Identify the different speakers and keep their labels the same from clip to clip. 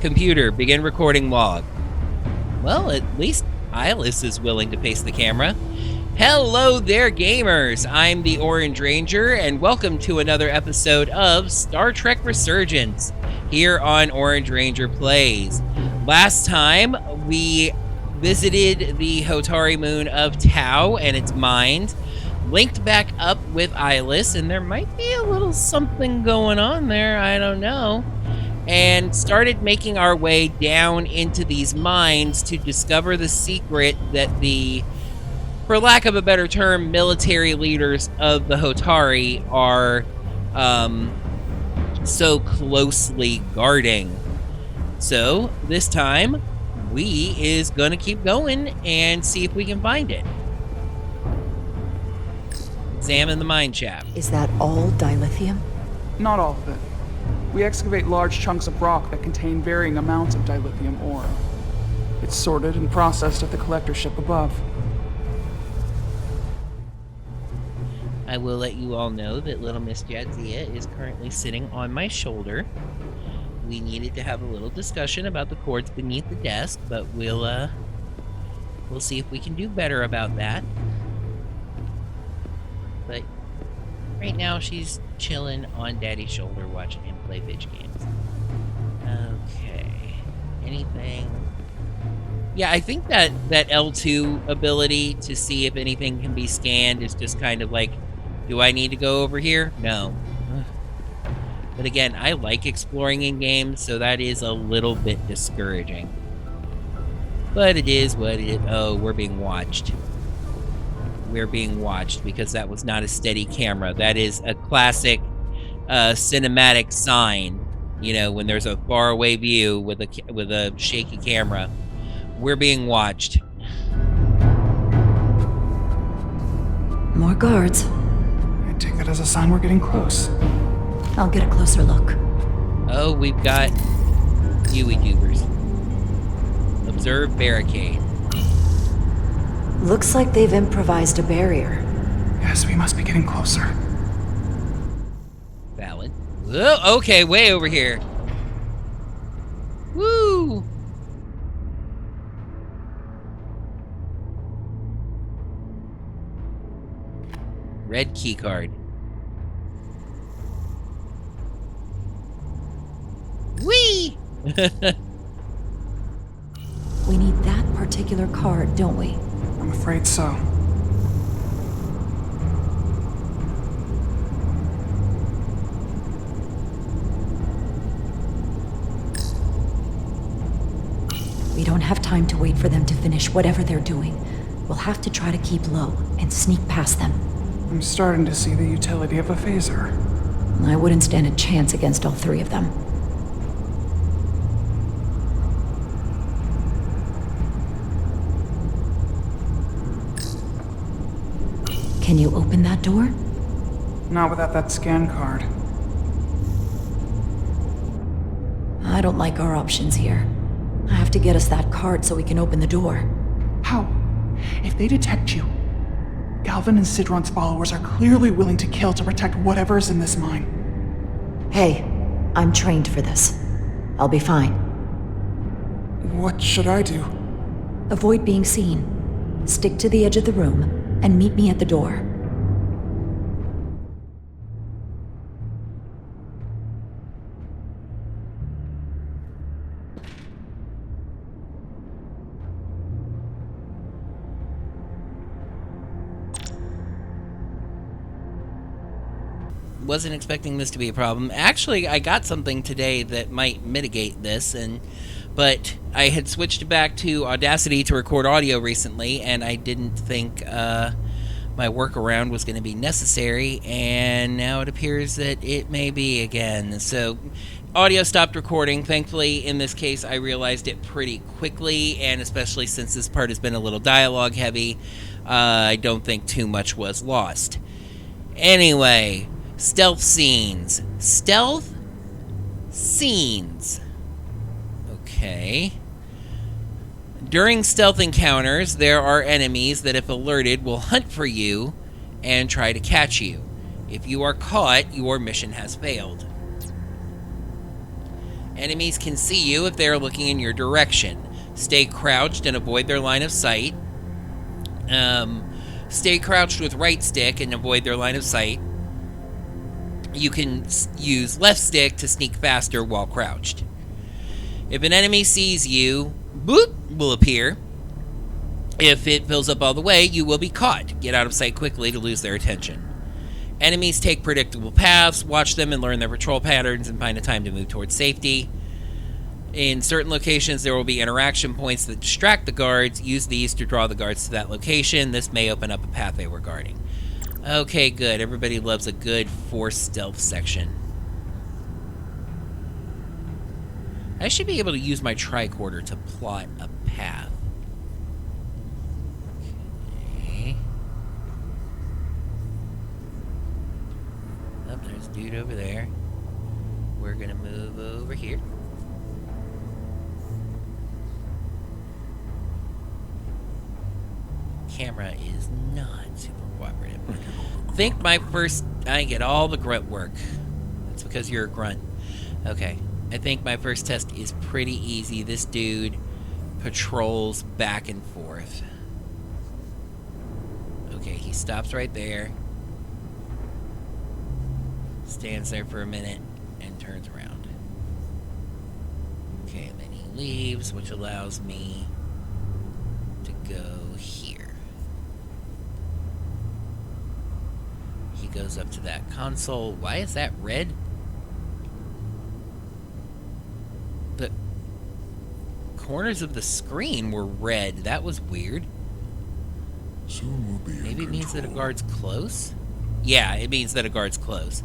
Speaker 1: Computer, begin recording log. Well, at least Tylas is willing to pace the camera. Hello there, gamers! I'm the Orange Ranger, and welcome to another episode of Star Trek Resurgence, here on Orange Ranger Plays. Last time, we visited the Hotari moon of Tau and its mind, linked back up with Tylas, and there might be a little something going on there, I don't know, and started making our way down into these mines to discover the secret that the, for lack of a better term, military leaders of the Hotari are so closely guarding. So this time, we is gonna keep going and see if we can find it. Examine the mine shaft.
Speaker 2: Is that all dilithium?
Speaker 3: Not all of it. We excavate large chunks of rock that contain varying amounts of dilithium ore. It's sorted and processed at the collector ship above.
Speaker 1: I will let you all know that little Miss Jadzia is currently sitting on my shoulder. We needed to have a little discussion about the cords beneath the desk, but we'll see if we can do better about that. But right now she's chilling on Daddy's shoulder watching him play bitch games. Okay. Anything? Yeah, I think that L2 ability to see if anything can be scanned is just kind of like, do I need to go over here? No. But again, I like exploring in games, so that is a little bit discouraging. But it is what it is. Oh, we're being watched. We're being watched because that was not a steady camera. That is a classic cinematic sign. You know, when there's a faraway view with a shaky camera. We're being watched.
Speaker 2: More guards.
Speaker 3: I take that as a sign we're getting close.
Speaker 2: I'll get a closer look.
Speaker 1: Oh, we've got Huey Dubers. Observe barricade.
Speaker 2: Looks like they've improvised a barrier.
Speaker 3: Yes, we must be getting closer.
Speaker 1: Valid. Oh, okay, way over here. Woo! Red key card. Whee!
Speaker 2: We need that particular card, don't we?
Speaker 3: I'm afraid so.
Speaker 2: We don't have time to wait for them to finish whatever they're doing. We'll have to try to keep low and sneak past them.
Speaker 3: I'm starting to see the utility of a phaser.
Speaker 2: I wouldn't stand a chance against all three of them. Can you open that door?
Speaker 3: Not without that scan card.
Speaker 2: I don't like our options here. I have to get us that card so we can open the door.
Speaker 3: How? If they detect you, Galvin and Sidron's followers are clearly willing to kill to protect whatever is in this mine.
Speaker 2: Hey, I'm trained for this. I'll be fine.
Speaker 3: What should I do?
Speaker 2: Avoid being seen. Stick to the edge of the room and meet me at the door.
Speaker 1: Wasn't expecting this to be a problem. Actually, I got something today that might mitigate this, but I had switched back to Audacity to record audio recently, and I didn't think my workaround was going to be necessary, and now it appears that it may be again. So audio stopped recording. Thankfully, in this case, I realized it pretty quickly, and especially since this part has been a little dialogue heavy, I don't think too much was lost. Anyway, stealth scenes. Stealth scenes. Okay. During stealth encounters, there are enemies that, if alerted, will hunt for you and try to catch you. If you are caught, your mission has failed. Enemies can see you if they are looking in your direction. Stay crouched and avoid their line of sight. Stay crouched with right stick and avoid their line of sight. You can use left stick to sneak faster while crouched. If an enemy sees you, boop will appear. If it fills up all the way, you will be caught. Get out of sight quickly to lose their attention. Enemies take predictable paths, watch them and learn their patrol patterns and find a time to move towards safety. In certain locations, there will be interaction points that distract the guards. Use these to draw the guards to that location. This may open up a pathway we're guarding. Okay, good. Everybody loves a good force stealth section. I should be able to use my tricorder to plot a path. Okay. Oh, there's a dude over there. We're gonna move over here. Camera is not super cooperative. I get all the grunt work. That's because you're a grunt. Okay. I think my first test is pretty easy. This dude patrols back and forth. Okay, he stops right there. Stands there for a minute and turns around. Okay, and then he leaves, which allows me to go here. He goes up to that console. Why is that red? The corners of the screen were red. That was weird.
Speaker 4: Soon we'll be
Speaker 1: Maybe it means that a guard's close? Yeah, it means that a guard's close.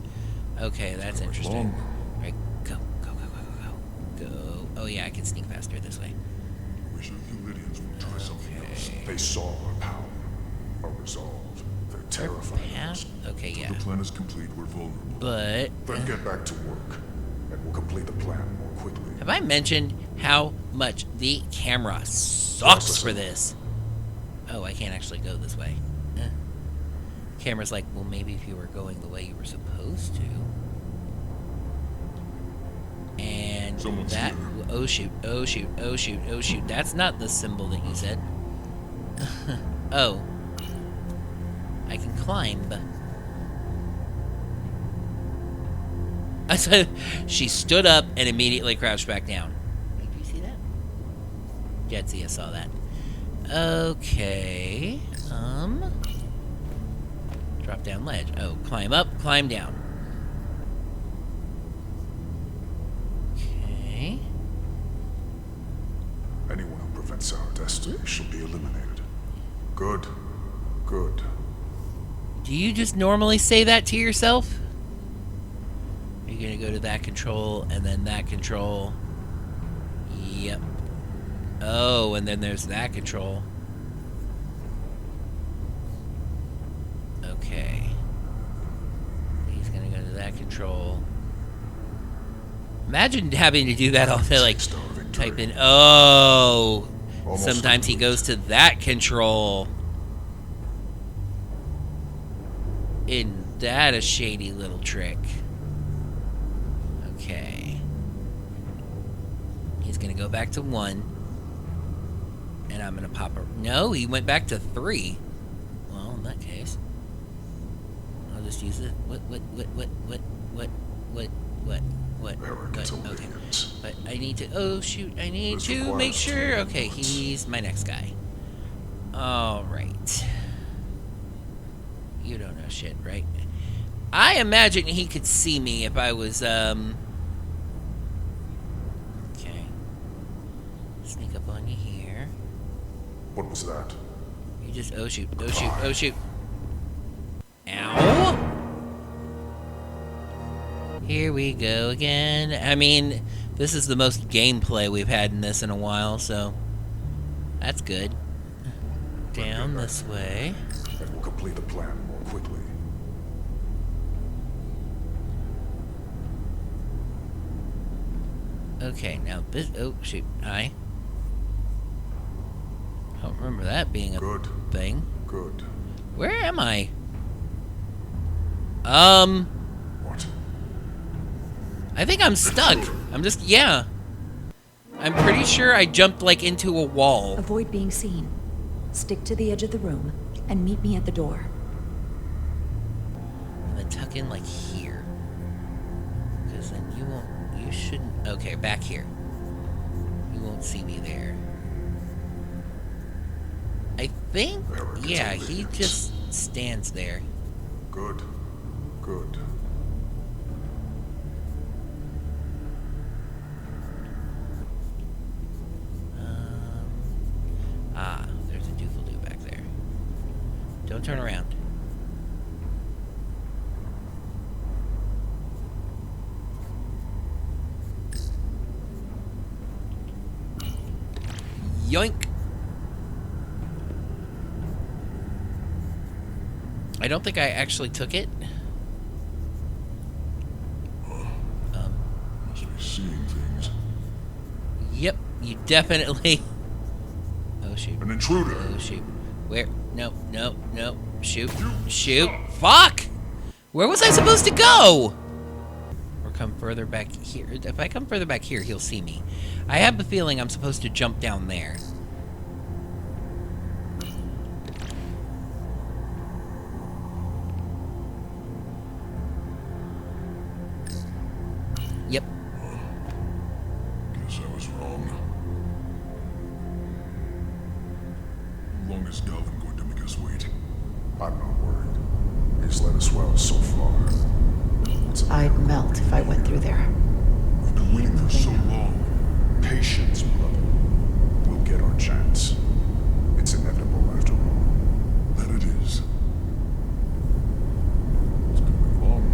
Speaker 1: Okay, that's interesting. Alright, go. Go. Oh yeah, I can sneak faster this way.
Speaker 4: Wish the Alydians would try something else. They saw our power, our resolve. They're terrified of us.
Speaker 1: Okay, yeah.
Speaker 4: Till the plan is complete, we're vulnerable.
Speaker 1: But
Speaker 4: Then get back to work, and we'll complete the plan more quickly.
Speaker 1: have I mentioned how much the camera sucks for this? Oh, I can't actually go this way. Camera's like, well, maybe if you were going the way you were supposed to. And
Speaker 4: Someone's
Speaker 1: that...
Speaker 4: here.
Speaker 1: Oh, shoot. Oh, shoot. Oh, shoot. Oh, shoot. That's not the symbol that you said. Oh. I can climb. I said she stood up and immediately crouched back down. Wait, do you see that? Jetsy, I saw that. Okay. Drop down ledge. Oh, climb up, climb down. Okay.
Speaker 4: Anyone who prevents our destiny shall be eliminated. Good. Good.
Speaker 1: Do you just normally say that to yourself? You're gonna go to that control and then that control. Yep. Oh, and then there's that control. Okay. He's gonna go to that control. Imagine having to do that all day, like type in. Oh.
Speaker 4: Almost
Speaker 1: Sometimes he
Speaker 4: complete.
Speaker 1: goes to that control. Isn't that a shady little trick? Okay. He's gonna go back to 1. And I'm gonna pop a... No, he went back to 3. Well, in that case... I'll just use it. What?
Speaker 4: Arrogant
Speaker 1: Okay.
Speaker 4: Alydians.
Speaker 1: But I need to... Oh, shoot. I need
Speaker 4: This
Speaker 1: to
Speaker 4: requires
Speaker 1: make sure...
Speaker 4: team
Speaker 1: Okay,
Speaker 4: efforts.
Speaker 1: he's my next guy. Alright. You don't know shit, right? I imagine he could see me if I was, Okay. Sneak up on you here.
Speaker 4: What was that?
Speaker 1: You just... Oh, shoot. Oh, shoot. Oh, shoot. Ow! Here we go again. I mean, this is the most gameplay we've had in this in a while, so... That's good. Down this way.
Speaker 4: And we'll complete the plan more quickly.
Speaker 1: Okay, now this... Oh, shoot. I don't remember that being a
Speaker 4: Good.
Speaker 1: thing.
Speaker 4: Good.
Speaker 1: Where am I?
Speaker 4: What?
Speaker 1: I think I'm stuck. I'm just, yeah. I'm pretty sure I jumped, like, into a wall.
Speaker 2: Avoid being seen. Stick to the edge of the room and meet me at the door.
Speaker 1: I'm gonna tuck in, like, here. Because then you shouldn't, okay, back here. You won't see me there. I think, yeah, he just stands there.
Speaker 4: Good. Good.
Speaker 1: There's a doofle-doo back there. Don't turn around. Yoink! I don't think I actually took it.
Speaker 4: Must be seeing things.
Speaker 1: Yep, you definitely... Oh, shoot.
Speaker 4: An intruder.
Speaker 1: Oh, shoot. Where? No, no, no. Shoot. Shoot. Fuck! Where was I supposed to go? Or come further back here. If I come further back here, he'll see me. I have the feeling I'm supposed to jump down there. Yep.
Speaker 4: Guess I was wrong. How long is Galvin going to make us wait? I'm not worried. He's let us well so far.
Speaker 2: I'd melt if I went through there.
Speaker 4: We've been waiting for so long. Patience, brother. We'll get our chance. It's inevitable after all. That it is. It's been move on.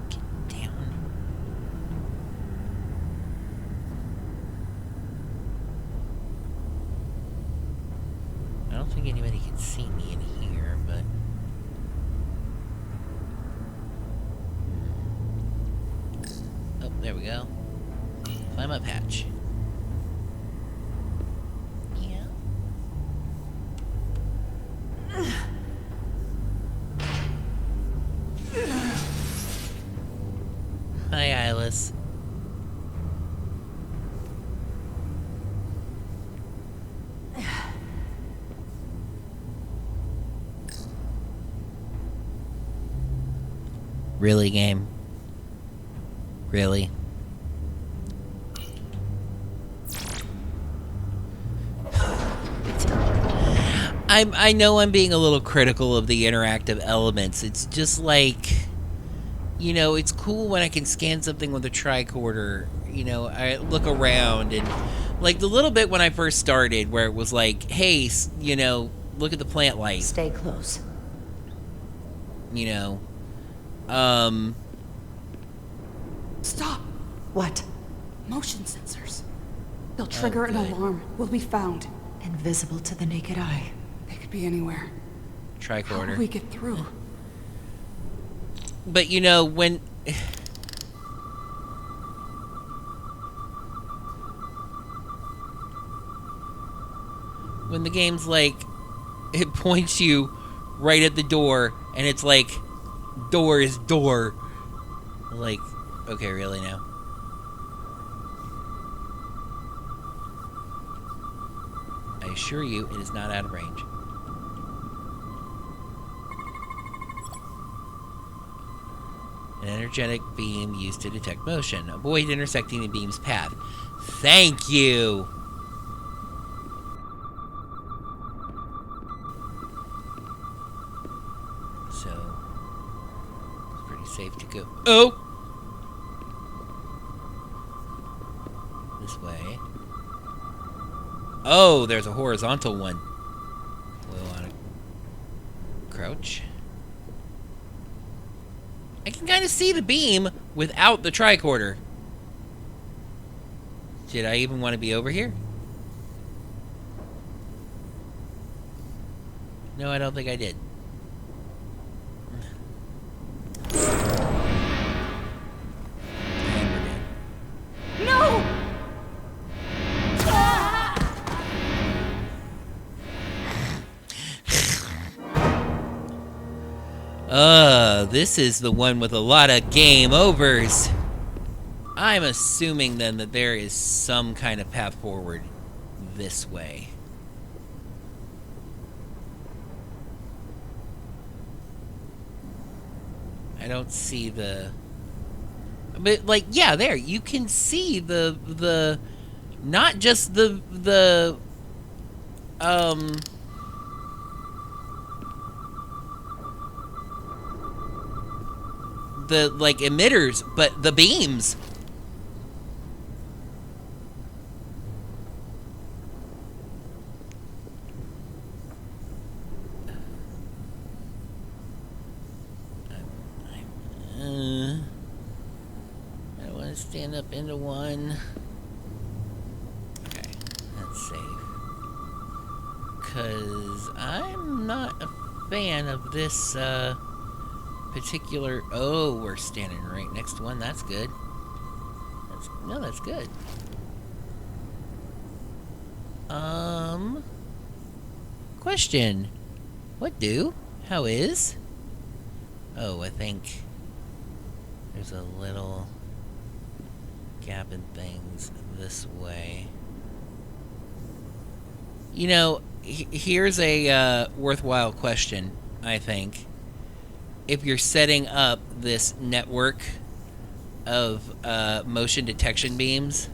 Speaker 1: Get down. I don't think anybody can see me in here, but... Oh, there we go. Climb up hatch. Yeah. Hi, Tylas. Really, game? Really? I know I'm being a little critical of the interactive elements. It's just like, you know, it's cool when I can scan something with a tricorder. You know, I look around and, like, the little bit when I first started where it was like, hey, you know, look at the plant life.
Speaker 2: Stay close.
Speaker 1: You know,
Speaker 3: Stop!
Speaker 2: What?
Speaker 3: Motion sensors. They'll trigger an alarm. We'll be found.
Speaker 2: Invisible to the naked eye.
Speaker 3: They could be anywhere. How will
Speaker 1: tricorder.
Speaker 3: we get through?
Speaker 1: But, you know, when... when the game's like, it points you right at the door, and it's like, door is door. Like, okay, really now? I assure you, it is not out of range. An energetic beam used to detect motion. Avoid intersecting the beam's path. Thank you! So, it's pretty safe to go. Oh! This way. Oh, there's a horizontal one. We'll want to crouch. I can kind of see the beam without the tricorder. Did I even want to be over here? No, I don't think I did. And we're dead.
Speaker 3: No!
Speaker 1: This is the one with a lot of game overs. I'm assuming then that there is some kind of path forward this way. I don't see the... But, like, yeah, there. You can see the not just the like emitters, but the beams. I don't want to stand up into one. Okay, that's safe. Because I'm not a fan of this particular... Oh, we're standing right next to one. That's good. That's good. Question. What do? How is? Oh, I think there's a little gap in things this way. You know, here's a worthwhile question, I think. If you're setting up this network of motion detection beams,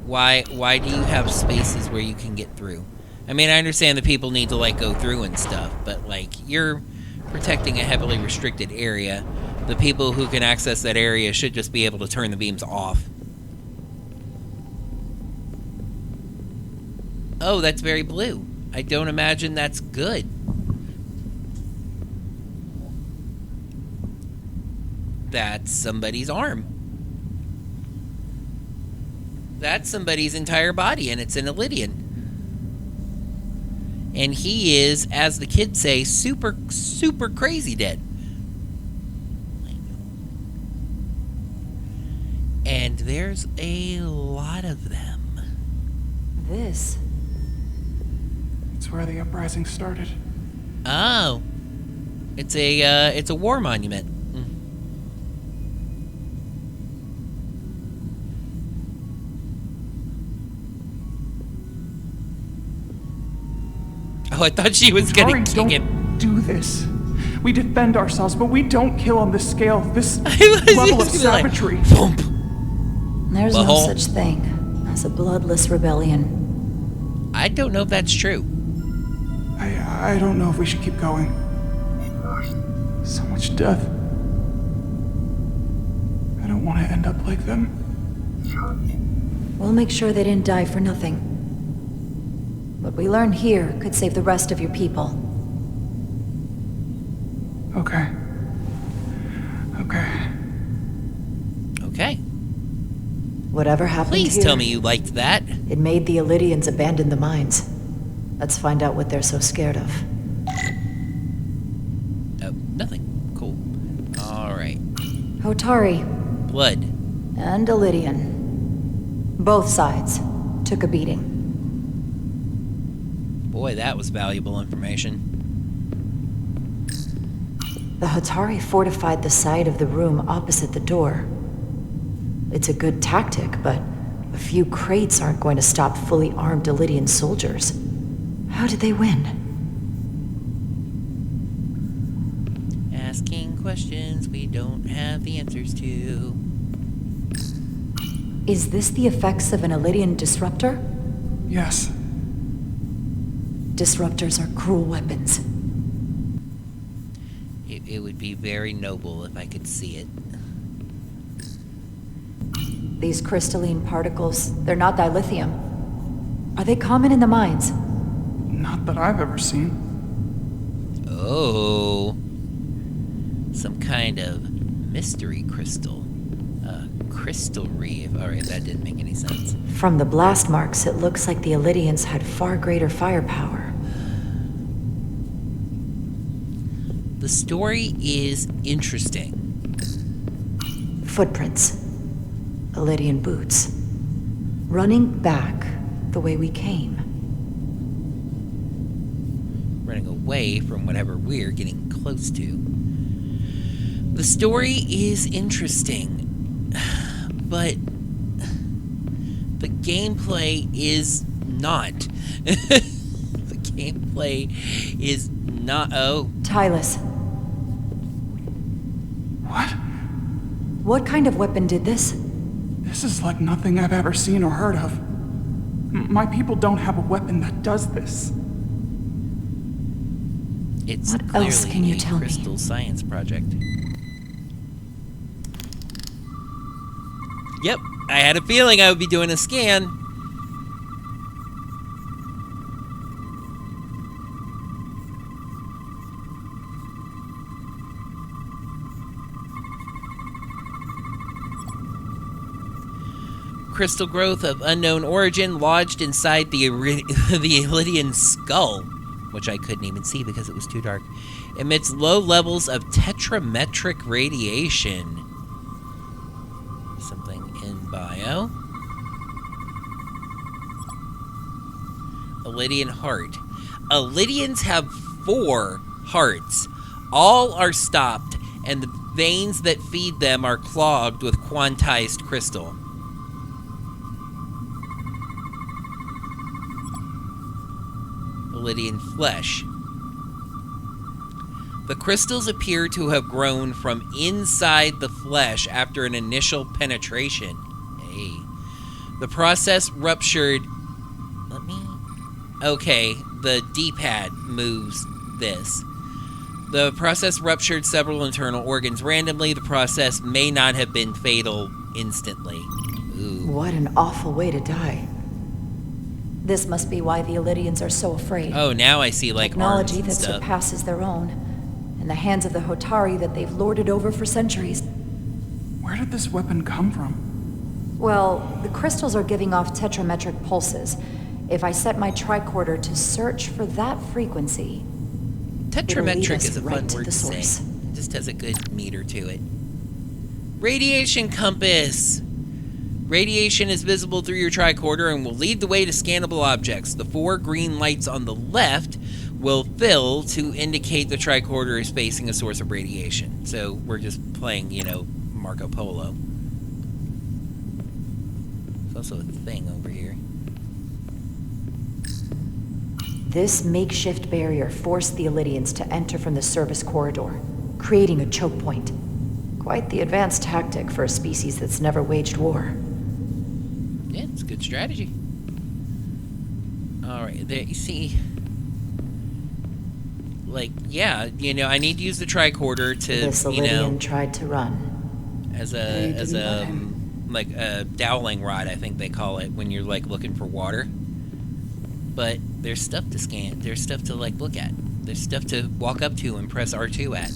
Speaker 1: why do you have spaces where you can get through? I mean, I understand that people need to, like, go through and stuff, but, like, you're protecting a heavily restricted area. The people who can access that area should just be able to turn the beams off. Oh, that's very blue. I don't imagine that's good. That's somebody's arm. That's somebody's entire body, and it's an Alydian. And he is, as the kids say, super, super crazy dead. And there's a lot of them.
Speaker 2: This?
Speaker 3: It's where the uprising started.
Speaker 1: Oh. It's a war monument. Oh, I thought she was gonna
Speaker 3: Hotari,
Speaker 1: kick him.
Speaker 3: Don't do this. We defend ourselves, but we don't kill on this scale. This
Speaker 1: was
Speaker 3: level of
Speaker 1: just gonna be like,
Speaker 3: savagery.
Speaker 1: thump.
Speaker 2: There's no
Speaker 1: Butthole.
Speaker 2: such thing as a bloodless rebellion.
Speaker 1: I don't know if that's true.
Speaker 3: I don't know if we should keep going. So much death. I don't want to end up like them.
Speaker 2: We'll make sure they didn't die for nothing. What we learn here could save the rest of your people.
Speaker 3: Okay.
Speaker 1: Okay.
Speaker 2: Whatever happened
Speaker 1: Please
Speaker 2: here,
Speaker 1: tell me you liked that.
Speaker 2: it made the Alydians abandon the mines. Let's find out what they're so scared of.
Speaker 1: Oh, nothing. Cool. Alright.
Speaker 2: Hotari
Speaker 1: Blood.
Speaker 2: and Alydian. Both sides took a beating.
Speaker 1: Boy, that was valuable information.
Speaker 2: The Hotari fortified the side of the room opposite the door. It's a good tactic, but a few crates aren't going to stop fully armed Alydian soldiers. How did they win?
Speaker 1: Asking questions we don't have the answers to.
Speaker 2: Is this the effects of an Alydian disruptor?
Speaker 3: Yes.
Speaker 2: Disruptors are cruel weapons.
Speaker 1: It would be very noble if I could see it.
Speaker 2: These crystalline particles, they're not dilithium. Are they common in the mines?
Speaker 3: Not that I've ever seen.
Speaker 1: Oh. Some kind of mystery crystal. Crystal reef. Alright, that didn't make any sense.
Speaker 2: From the blast marks, it looks like the Alydians had far greater firepower.
Speaker 1: The story is interesting.
Speaker 2: Footprints. Alydian boots. Running back the way we came.
Speaker 1: Running away from whatever we're getting close close to. The story is interesting, but the gameplay is not. The gameplay is not. Oh.
Speaker 2: Tylas,
Speaker 3: What?
Speaker 2: what kind of weapon did this?
Speaker 3: This is like nothing I've ever seen or heard of. My people don't have a weapon that does this.
Speaker 1: It's
Speaker 2: What
Speaker 1: clearly
Speaker 2: else can you
Speaker 1: a
Speaker 2: tell me?
Speaker 1: crystal science project. Yep, I had a feeling I would be doing a scan. Crystal growth of unknown origin lodged inside the Alydian skull, which I couldn't even see because it was too dark, emits low levels of tetrametric radiation. Something in bio. Alydian heart. Alydians have 4 hearts. All are stopped, and the veins that feed them are clogged with quantized crystal. Alydian flesh. The crystals appear to have grown from inside the flesh after an initial penetration. Hey. The process ruptured... Okay, the D-pad moves this. The process ruptured several internal organs randomly. The process may not have been fatal instantly. Ooh.
Speaker 2: What an awful way to die. This must be why the Alydians are so afraid.
Speaker 1: Oh, now I see, like, arms
Speaker 2: Technology
Speaker 1: and
Speaker 2: that
Speaker 1: stuff.
Speaker 2: surpasses their own, in the hands of the Hotari that they've lorded over for centuries.
Speaker 3: Where did this weapon come from?
Speaker 2: Well, the crystals are giving off tetrametric pulses. If I set my tricorder to search for that frequency,
Speaker 1: Tetrametric
Speaker 2: us
Speaker 1: is a
Speaker 2: right
Speaker 1: fun
Speaker 2: to
Speaker 1: word
Speaker 2: the
Speaker 1: to say.
Speaker 2: source.
Speaker 1: It just has a good meter to it. Radiation compass. Radiation is visible through your tricorder and will lead the way to scannable objects. The 4 green lights on the left will fill to indicate the tricorder is facing a source of radiation. So we're just playing, you know, Marco Polo. There's also a thing over here.
Speaker 2: This makeshift barrier forced the Alydians to enter from the service corridor, creating a choke point. Quite the advanced tactic for a species that's never waged war.
Speaker 1: Yeah, it's a good strategy. Alright, there, you see... Like, yeah, you know, I need to use the tricorder to,
Speaker 2: This
Speaker 1: you know...
Speaker 2: Alydian tried to run.
Speaker 1: As
Speaker 3: They
Speaker 1: a,
Speaker 3: didn't let him.
Speaker 1: like a dowling rod, I think they call it, when you're, like, looking for water. But there's stuff to scan. There's stuff to, like, look at. There's stuff to walk up to and press R2 at.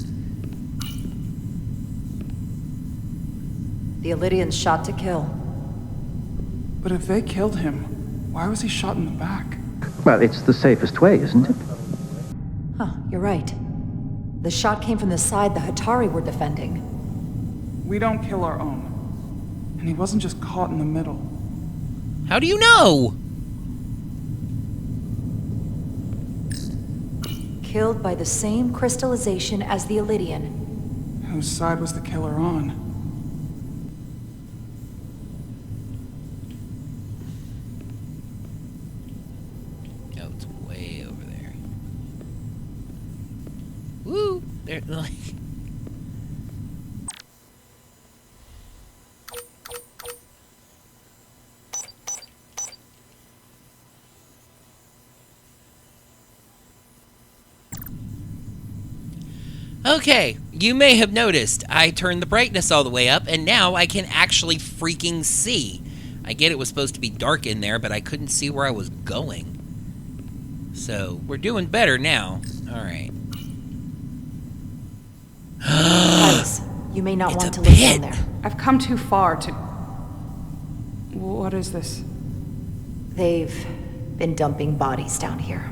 Speaker 2: The Alydians shot to kill.
Speaker 3: But if they killed him, why was he shot in the back?
Speaker 5: Well, it's the safest way, isn't it?
Speaker 2: Huh, you're right. The shot came from the side the Hotari were defending.
Speaker 3: We don't kill our own. And he wasn't just caught in the middle.
Speaker 1: How do you know?
Speaker 2: Killed by the same crystallization as the Alydian.
Speaker 3: Whose side was the killer on?
Speaker 1: Oh, it's way over there. Woo! There, like... Okay, you may have noticed I turned the brightness all the way up, and now I can actually freaking see. I get it was supposed to be dark in there, but I couldn't see where I was going. So, we're doing better now. Alright.
Speaker 2: Tylas, you may not
Speaker 1: It's
Speaker 2: want
Speaker 1: a
Speaker 2: to live
Speaker 1: pit.
Speaker 2: down there.
Speaker 3: I've come too far to... What is this?
Speaker 2: They've been dumping bodies down here.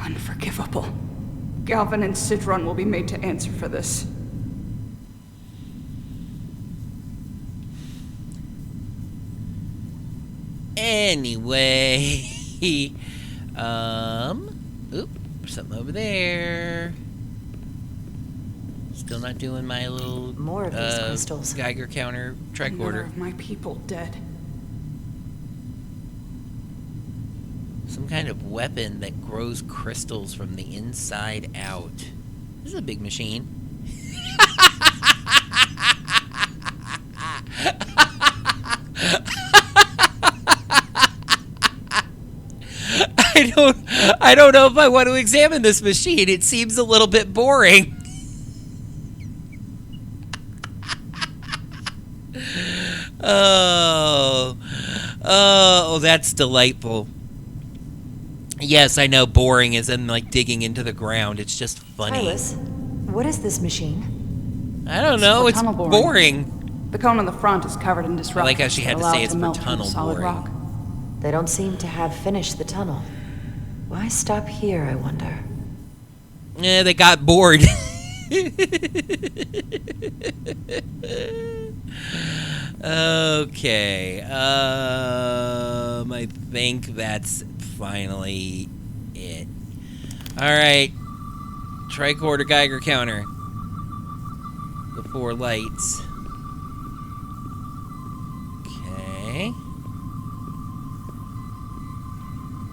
Speaker 3: Unforgivable. Galvin and Sidron will be made to answer for this.
Speaker 1: Anyway... Oop, something over there. Still not doing my little
Speaker 2: More of these crystals.
Speaker 1: Geiger counter tricorder.
Speaker 3: Another of my people dead.
Speaker 1: Some kind of weapon that grows crystals from the inside out. This is a big machine. I don't know if I want to examine this machine. It seems a little bit boring. Oh, that's delightful. Yes, I know boring is in like digging into the ground. It's just funny.
Speaker 2: Tylas, what is this machine?
Speaker 1: I don't know.
Speaker 3: for
Speaker 1: It's
Speaker 3: tunnel boring.
Speaker 1: boring.
Speaker 3: The cone on the front is covered in disruptors.
Speaker 1: I like how she had to
Speaker 3: that allow
Speaker 1: say
Speaker 3: it
Speaker 1: it's for
Speaker 3: melt through the
Speaker 1: tunnel
Speaker 3: solid
Speaker 1: boring.
Speaker 3: rock.
Speaker 2: They don't seem to have finished the tunnel. Why stop here, I wonder?
Speaker 1: Yeah, they got bored. Okay. I think that's finally it. Alright. Tricorder Geiger counter. The 4 lights. Okay.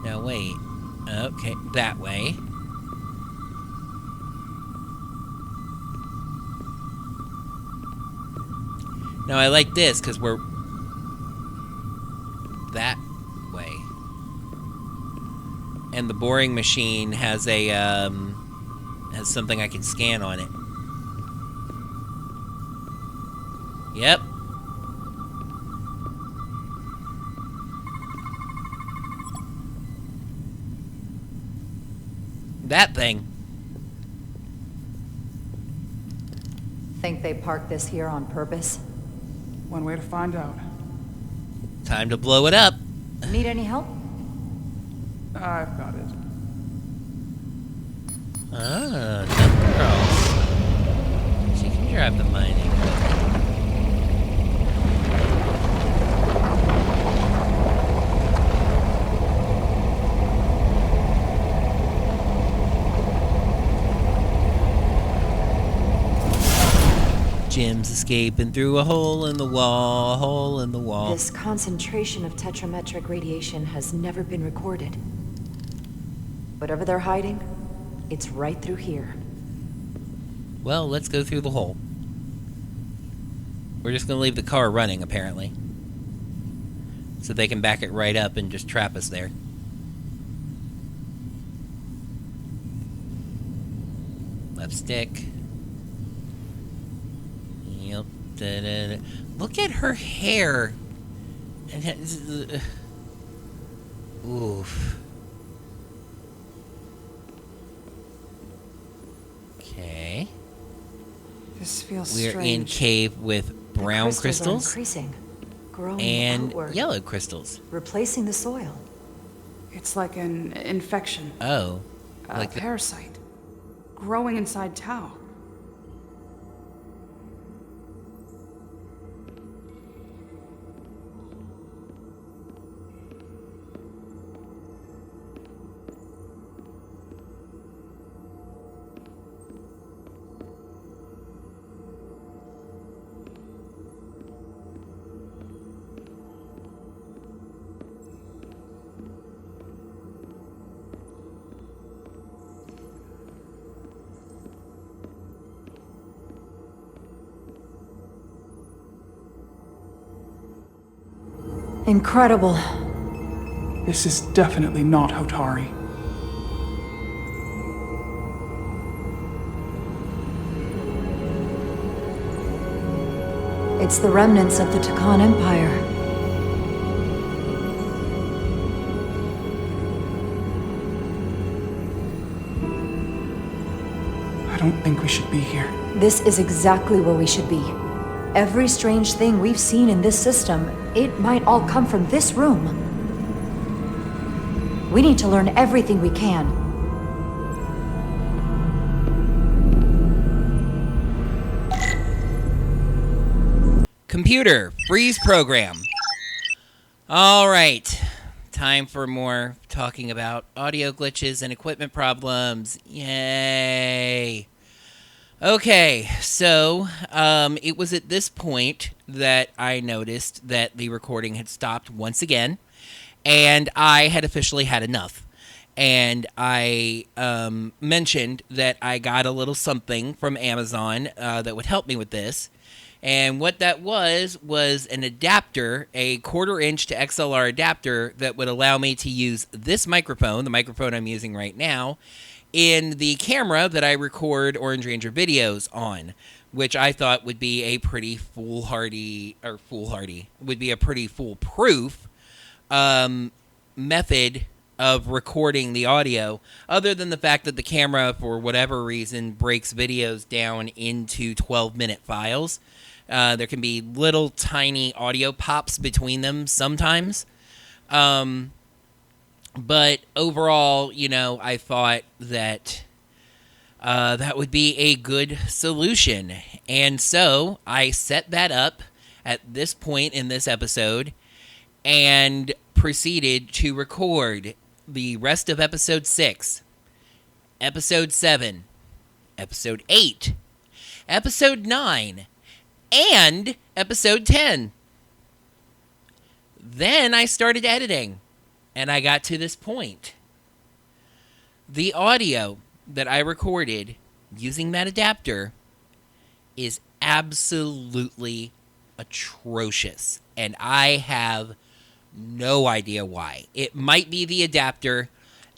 Speaker 1: Now wait. Okay, that way. Now I like this because we're that way. And the boring machine has a has something I can scan on it. Yep. That thing.
Speaker 2: Think they parked this here on purpose?
Speaker 3: One way to find out.
Speaker 1: Time to blow it up.
Speaker 2: Need any help?
Speaker 3: I've got it.
Speaker 1: Ah, dumb girl. She can drive the mining. Jim's escaping through a hole in the wall,
Speaker 2: This concentration of tetrametric radiation has never been recorded. Whatever they're hiding, it's right through here.
Speaker 1: Well, let's go through the hole. We're just gonna leave the car running, apparently. So they can back it right up and just trap us there. Left stick. Yep. Da-da-da. Look at her hair. Oof. Okay.
Speaker 3: This feels
Speaker 1: We're
Speaker 3: strange.
Speaker 1: in cave with brown
Speaker 2: The
Speaker 1: crystals
Speaker 2: are increasing, growing
Speaker 1: and
Speaker 2: outward,
Speaker 1: yellow crystals.
Speaker 2: replacing the soil.
Speaker 3: It's like an infection.
Speaker 1: Oh.
Speaker 3: A
Speaker 1: Like the-
Speaker 3: parasite. Growing inside Tau.
Speaker 2: Incredible.
Speaker 3: This is definitely not Hotari.
Speaker 2: It's the remnants of the Takan Empire.
Speaker 3: I don't think we should be here.
Speaker 2: This is exactly where we should be. Every strange thing we've seen in this system, it might all come from this room. We need to learn everything we can.
Speaker 1: Computer, freeze program. All right. time for more talking about audio glitches and equipment problems. Yay! Okay, so it was at this point that I noticed that the recording had stopped once again, and I had officially had enough. And I mentioned that I got a little something from Amazon that would help me with this. And what that was an adapter, a 1/4 inch to XLR adapter that would allow me to use this microphone, the microphone I'm using right now, in the camera that I record Orange Ranger videos on, which I thought would be a pretty would be a pretty foolproof method of recording the audio, other than the fact that the camera, for whatever reason, breaks videos down into 12-minute files. There can be little tiny audio pops between them sometimes. But overall, I thought that that would be a good solution. And so I set that up at this point in this episode and proceeded to record the rest of episode 6, episode 7, episode 8, episode 9, and episode 10. Then I started editing, and I got to this point. The audio that I recorded using that adapter is absolutely atrocious, and I have no idea why. It might be the adapter.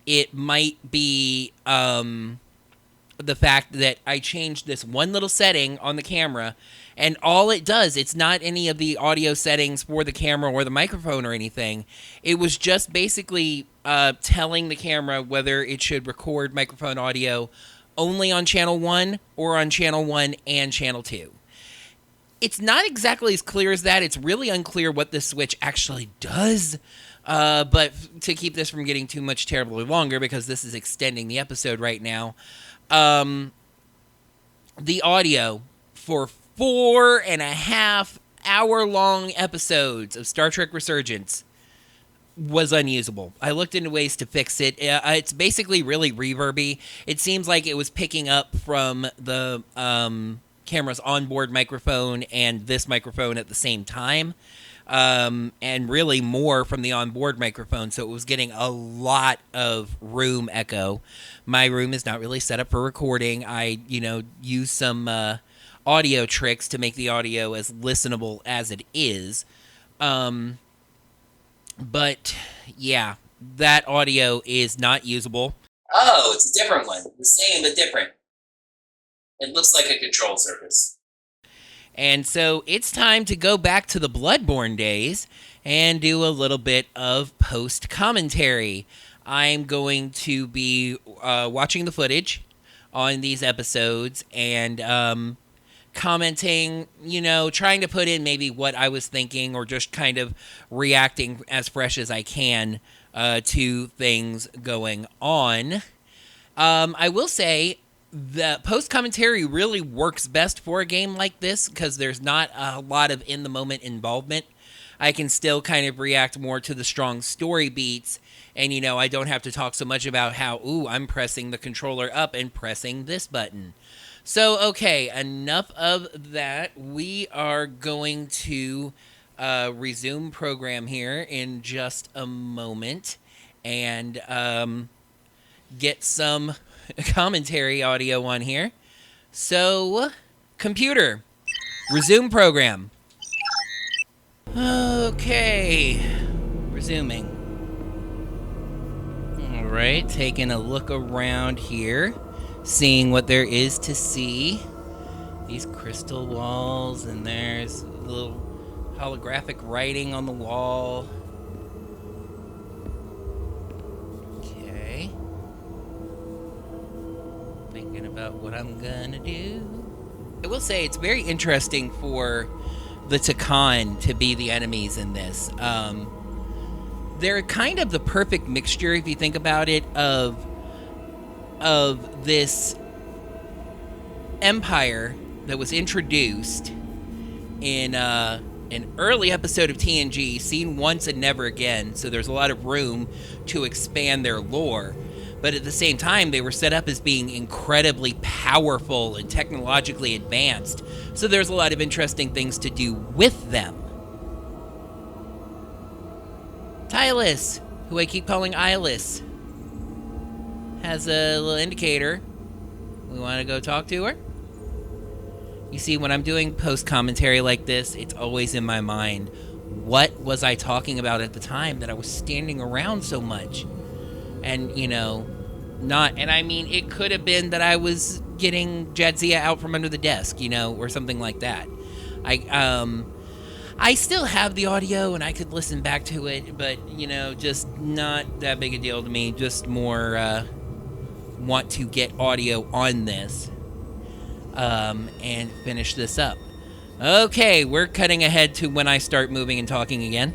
Speaker 1: It might be the fact that I changed this one little setting on the camera, and all it does, it's not any of the audio settings for the camera or the microphone or anything. It was just basically telling the camera whether it should record microphone audio only on channel 1 or on channel 1 and channel 2. It's not exactly as clear as that. It's really unclear what this switch actually does. But to keep this from getting too much terribly longer, because this is extending the episode right now, the audio for 4.5 hour-long episodes of Star Trek Resurgence was unusable. I looked into ways to fix it. It's basically really reverby. It seems like it was picking up from the camera's onboard microphone and this microphone at the same time, and really more from the onboard microphone, so it was getting a lot of room echo. My room is not really set up for recording. I, use some audio tricks to make the audio as listenable as it is. But, yeah, that audio is not usable. Oh, it's a different one. The same, but different. It looks like a control surface. And so it's time to go back to the Bloodborne days and do a little bit of post-commentary. I'm going to be watching the footage on these episodes and commenting, trying to put in maybe what I was thinking, or just kind of reacting as fresh as I can to things going on. I will say the post-commentary really works best for a game like this because there's not a lot of in-the-moment involvement. I can still kind of react more to the strong story beats, and, I don't have to talk so much about how, I'm pressing the controller up and pressing this button. So, okay, enough of that. We are going to resume program here in just a moment and get some commentary audio on here. So, computer, resume program. Okay, resuming. All right, taking a look around here, seeing what there is to see. These crystal walls, and there's a little holographic writing on the wall. Okay. Thinking about what I'm gonna do. I will say it's very interesting for the Takan to be the enemies in this. They're kind of the perfect mixture, if you think about it, of this empire that was introduced in an early episode of TNG, seen once and never again, so there's a lot of room to expand their lore. But at the same time, they were set up as being incredibly powerful and technologically advanced, so there's a lot of interesting things to do with them. Tylas, who I keep calling Eyeless, has a little indicator. We want to go talk to her? You see, when I'm doing post-commentary like this, it's always in my mind, what was I talking about at the time that I was standing around so much? And, you know, it could have been that I was getting Jadzia out from under the desk, you know, or something like that. I still have the audio and I could listen back to it, but, you know, just not that big a deal to me. Just more, want to get audio on this, and finish this up. Okay, we're cutting ahead to when I start moving and talking again.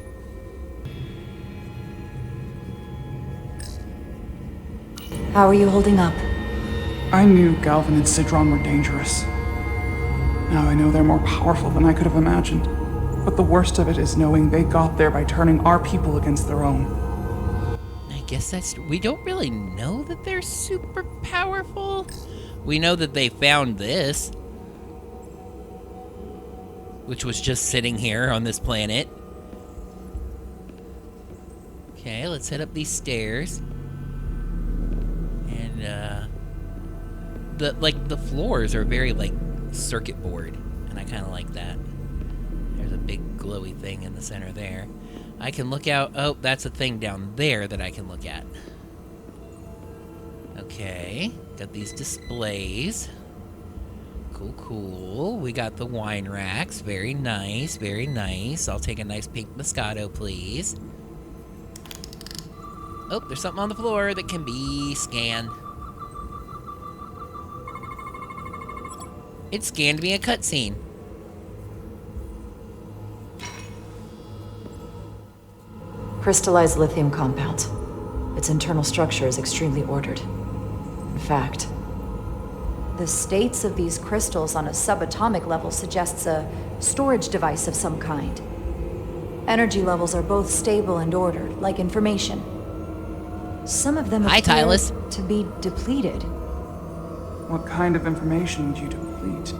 Speaker 2: How are you holding up?
Speaker 3: I knew Galvin and Sidron were dangerous. Now I know they're more powerful than I could have imagined. But the worst of it is knowing they got there by turning our people against their own.
Speaker 1: I guess we don't really know that they're super powerful. We know that they found this, which was just sitting here on this planet. Okay, let's head up these stairs. And, the floors are very, circuit board, and I kind of like that. There's a big glowy thing in the center there. I can look out. Oh, that's a thing down there that I can look at. Okay, got these displays. Cool. We got the wine racks. Very nice, very nice. I'll take a nice pink Moscato, please. Oh, there's something on the floor that can be scanned. It scanned me a cutscene.
Speaker 2: Crystallized lithium compound. Its internal structure is extremely ordered. In fact, the states of these crystals on a subatomic level suggests a storage device of some kind. Energy levels are both stable and ordered, like information. Some of them
Speaker 1: Hi,
Speaker 2: appear
Speaker 1: Tylas.
Speaker 2: to be depleted.
Speaker 3: What kind of information would you deplete?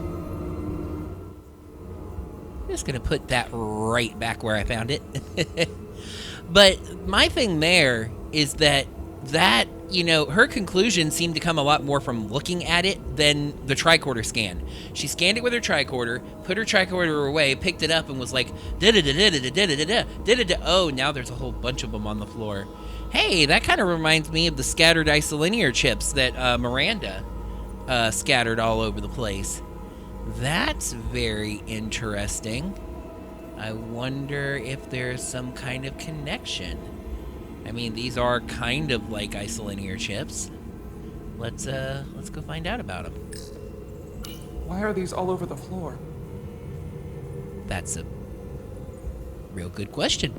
Speaker 1: I'm just gonna put that right back where I found it. But my thing there is that, you know, her conclusion seemed to come a lot more from looking at it than the tricorder scan. She scanned it with her tricorder, put her tricorder away, picked it up, and was like, da-da-da-da-da-da-da-da-da-da-da. Oh, now there's a whole bunch of them on the floor. Hey, that kind of reminds me of the scattered isolinear chips that Miranda scattered all over the place. That's very interesting. I wonder if there's some kind of connection. I mean, these are kind of like isolinear chips. Let's go find out about them.
Speaker 3: Why are these all over the floor?
Speaker 1: That's a real good question.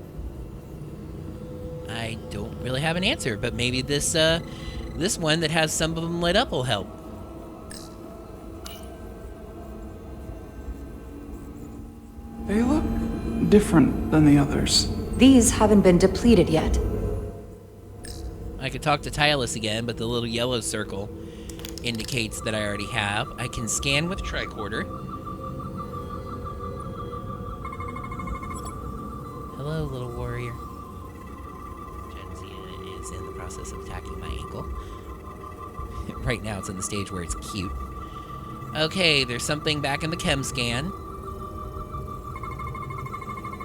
Speaker 1: I don't really have an answer, but maybe this one that has some of them lit up will help.
Speaker 3: They look different than the others.
Speaker 2: These haven't been depleted yet.
Speaker 1: I could talk to Tylas again, but the little yellow circle indicates that I already have. I can scan with tricorder. Hello, little warrior. Jadzia is in the process of attacking my ankle. Right now it's in the stage where it's cute. Okay, there's something back in the chem scan.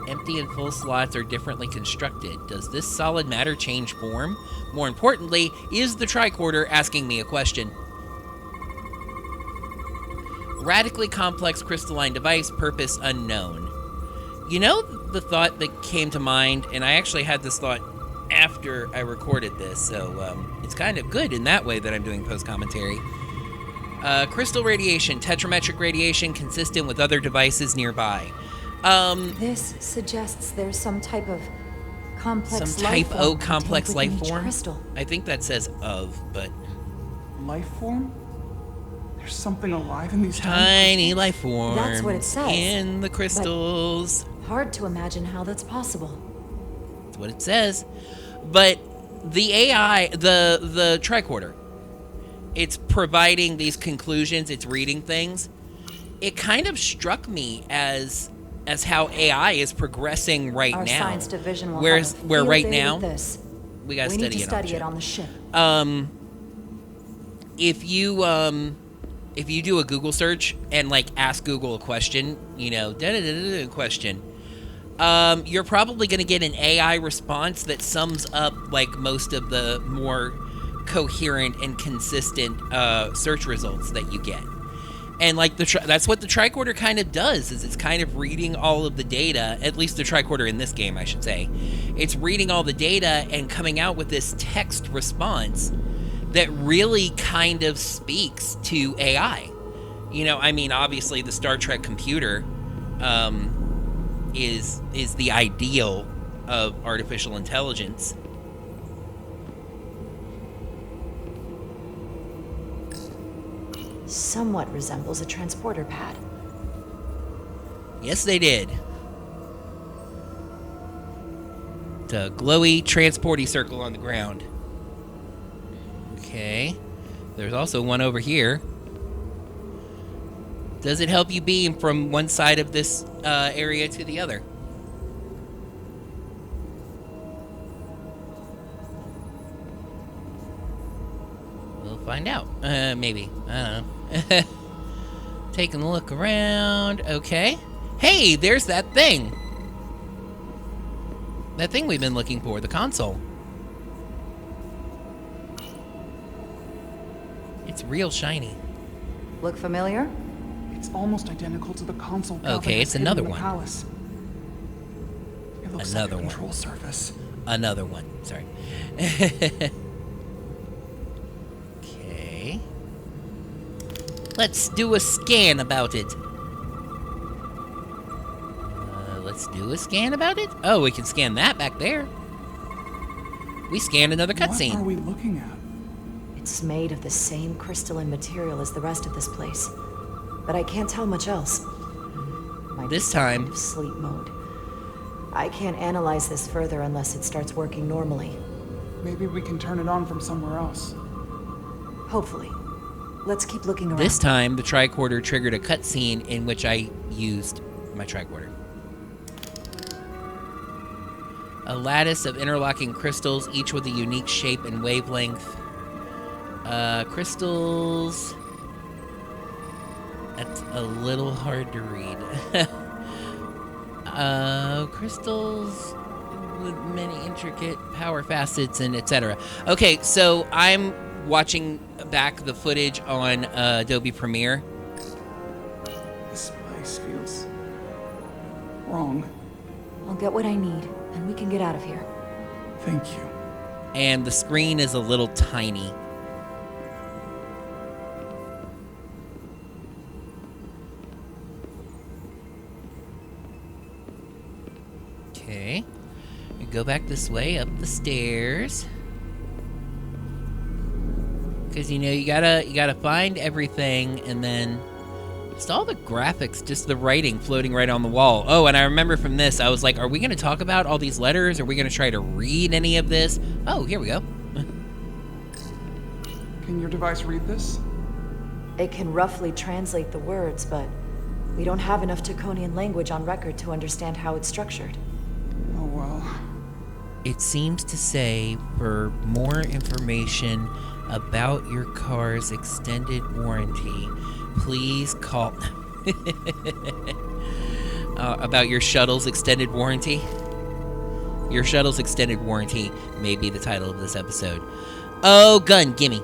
Speaker 1: Empty and full slots are differently constructed. Does this solid matter change form? More importantly, is the tricorder asking me a question? Radically complex crystalline device, purpose unknown. You know the thought that came to mind, and I actually had this thought after I recorded this, so it's kind of good in that way that I'm doing post-commentary. Crystal radiation, tetrametric radiation consistent with other devices nearby.
Speaker 2: This suggests there's some type of complex
Speaker 1: Some
Speaker 2: life
Speaker 1: type
Speaker 2: form
Speaker 1: O complex
Speaker 2: contained
Speaker 1: life
Speaker 2: within each
Speaker 1: form?
Speaker 2: crystal.
Speaker 1: I think that says of, but...
Speaker 3: Life form? There's something alive in these
Speaker 1: Tiny life forms
Speaker 2: That's what it says,
Speaker 1: in the crystals.
Speaker 2: Hard to imagine how that's possible.
Speaker 1: That's what it says. But the AI, the tricorder, it's providing these conclusions, it's reading things. It kind of struck me as how AI is progressing right
Speaker 2: Our
Speaker 1: now.
Speaker 2: Science division will
Speaker 1: where
Speaker 2: have a field
Speaker 1: right
Speaker 2: day
Speaker 1: now
Speaker 2: with this.
Speaker 1: we got to
Speaker 2: We need to
Speaker 1: study
Speaker 2: study it on the ship.
Speaker 1: If you do a Google search and like ask Google a question, you know, question, you're probably going to get an AI response that sums up like most of the more coherent and consistent search results that you get. And like that's what the tricorder kind of does, is it's kind of reading all of the data, at least the tricorder in this game, I should say. It's reading all the data and coming out with this text response that really kind of speaks to AI. You know, I mean, obviously the Star Trek computer is the ideal of artificial intelligence.
Speaker 2: Somewhat resembles a transporter pad.
Speaker 1: Yes, they did. The glowy, transporty circle on the ground. Okay. There's also one over here. Does it help you beam from one side of this area to the other? We'll find out. Maybe. I don't know. Taking a look around. Okay. Hey, there's that thing. That thing we've been looking for, the console. It's real shiny.
Speaker 2: Look familiar?
Speaker 3: It's almost identical to the console.
Speaker 1: Okay, it's another one.
Speaker 3: Palace. It looks
Speaker 1: Another
Speaker 3: like a
Speaker 1: one.
Speaker 3: control surface.
Speaker 1: Another one. Sorry. Okay. Let's do a scan about it. Let's do a scan about it? Oh, we can scan that back there. We scanned another
Speaker 3: What are
Speaker 1: cutscene.
Speaker 3: we looking at?
Speaker 2: It's made of the same crystalline material as the rest of this place, but I can't tell much else. Might be
Speaker 1: This
Speaker 2: some
Speaker 1: time-
Speaker 2: kind of sleep mode. I can't analyze this further unless it starts working normally.
Speaker 3: Maybe we can turn it on from somewhere else.
Speaker 2: Hopefully. Let's keep looking around.
Speaker 1: This time, the tricorder triggered a cutscene in which I used my tricorder. A lattice of interlocking crystals, each with a unique shape and wavelength. Crystals... That's a little hard to read. Crystals with many intricate power facets and etc. Okay, so I'm watching back the footage on Adobe Premiere.
Speaker 3: This place feels wrong.
Speaker 2: I'll get what I need, and we can get out of here.
Speaker 3: Thank you.
Speaker 1: And the screen is a little tiny. Okay. We go back this way, up the stairs. Because, you know, you gotta find everything, and then just all the graphics, just the writing floating right on the wall. Oh, and I remember from this, I was like, are we going to talk about all these letters? Are we going to try to read any of this? Oh, here we go.
Speaker 3: Can your device read this?
Speaker 2: It can roughly translate the words, but we don't have enough Taconian language on record to understand how it's structured.
Speaker 3: Oh well.
Speaker 1: It seems to say, for more information about your car's extended warranty, please call... about your shuttle's extended warranty? Your shuttle's extended warranty may be the title of this episode. Oh, gun, gimme.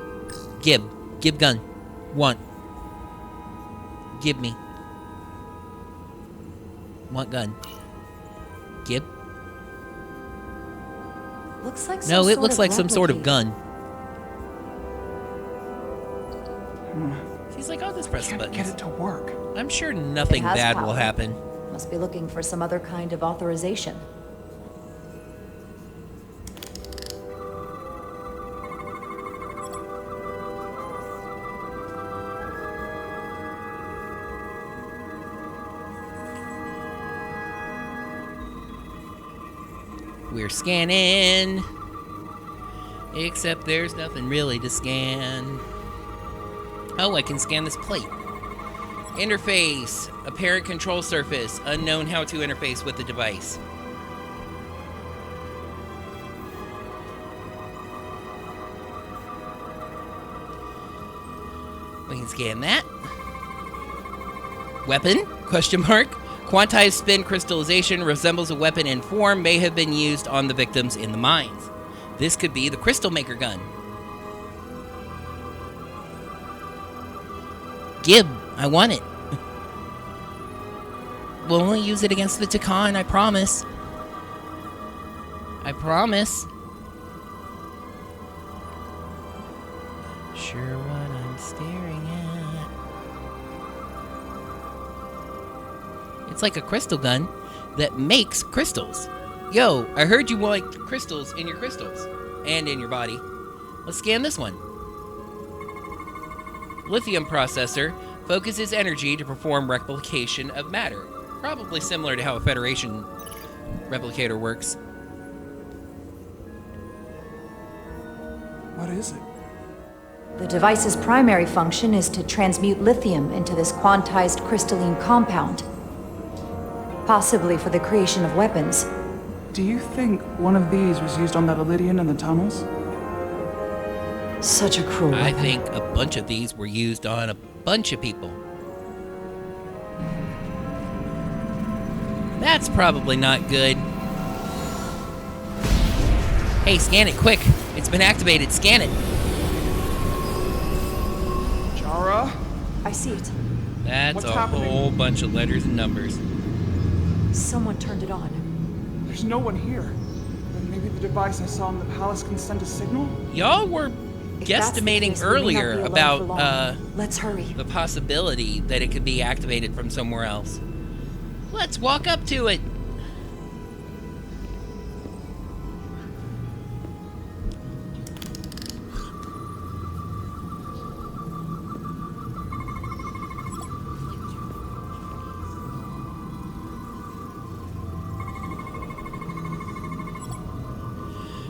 Speaker 1: Give gun. Want. Give me. Want gun. Give.
Speaker 2: Looks like
Speaker 1: No, it looks like some sort of gun. She's like, oh, just press the
Speaker 3: Can't
Speaker 1: buttons.
Speaker 3: get it to work.
Speaker 1: I'm sure nothing
Speaker 2: It has
Speaker 1: bad will
Speaker 2: power.
Speaker 1: happen.
Speaker 2: Must be looking for some other kind of authorization.
Speaker 1: We're scanning. Except there's nothing really to scan. Oh, I can scan this plate. Interface. Apparent control surface. Unknown how to interface with the device. We can scan that. Weapon? Question mark. Quantized spin crystallization resembles a weapon in form, may have been used on the victims in the mines. This could be the Crystal Maker gun. Gib, I want it. We'll only use it against the Takan, I promise. I promise. Sure what I'm staring at. It's like a crystal gun that makes crystals. Yo, I heard you like crystals in your crystals and in your body. Let's scan this one. Lithium processor focuses energy to perform replication of matter. Probably similar to how a Federation replicator works.
Speaker 3: What is it?
Speaker 2: The device's primary function is to transmute lithium into this quantized crystalline compound. Possibly for the creation of weapons.
Speaker 3: Do you think one of these was used on that Alydian in the tunnels?
Speaker 2: Such a cruel
Speaker 1: I
Speaker 2: weapon.
Speaker 1: think a bunch of these were used on a bunch of people. That's probably not good. Hey, scan it quick. It's been activated. Scan it.
Speaker 3: Jara?
Speaker 2: I see it.
Speaker 1: That's
Speaker 3: What's
Speaker 1: a
Speaker 3: happening?
Speaker 1: whole bunch of letters and numbers.
Speaker 2: Someone turned it on.
Speaker 3: There's no one here. Then maybe the device I saw in the palace can send a signal?
Speaker 1: Y'all were
Speaker 2: If that's the
Speaker 1: guesstimating
Speaker 2: case, we may not
Speaker 1: earlier
Speaker 2: be alone for
Speaker 1: about
Speaker 2: long. Let's hurry.
Speaker 1: the possibility that it could be activated from somewhere else. Let's walk up to it.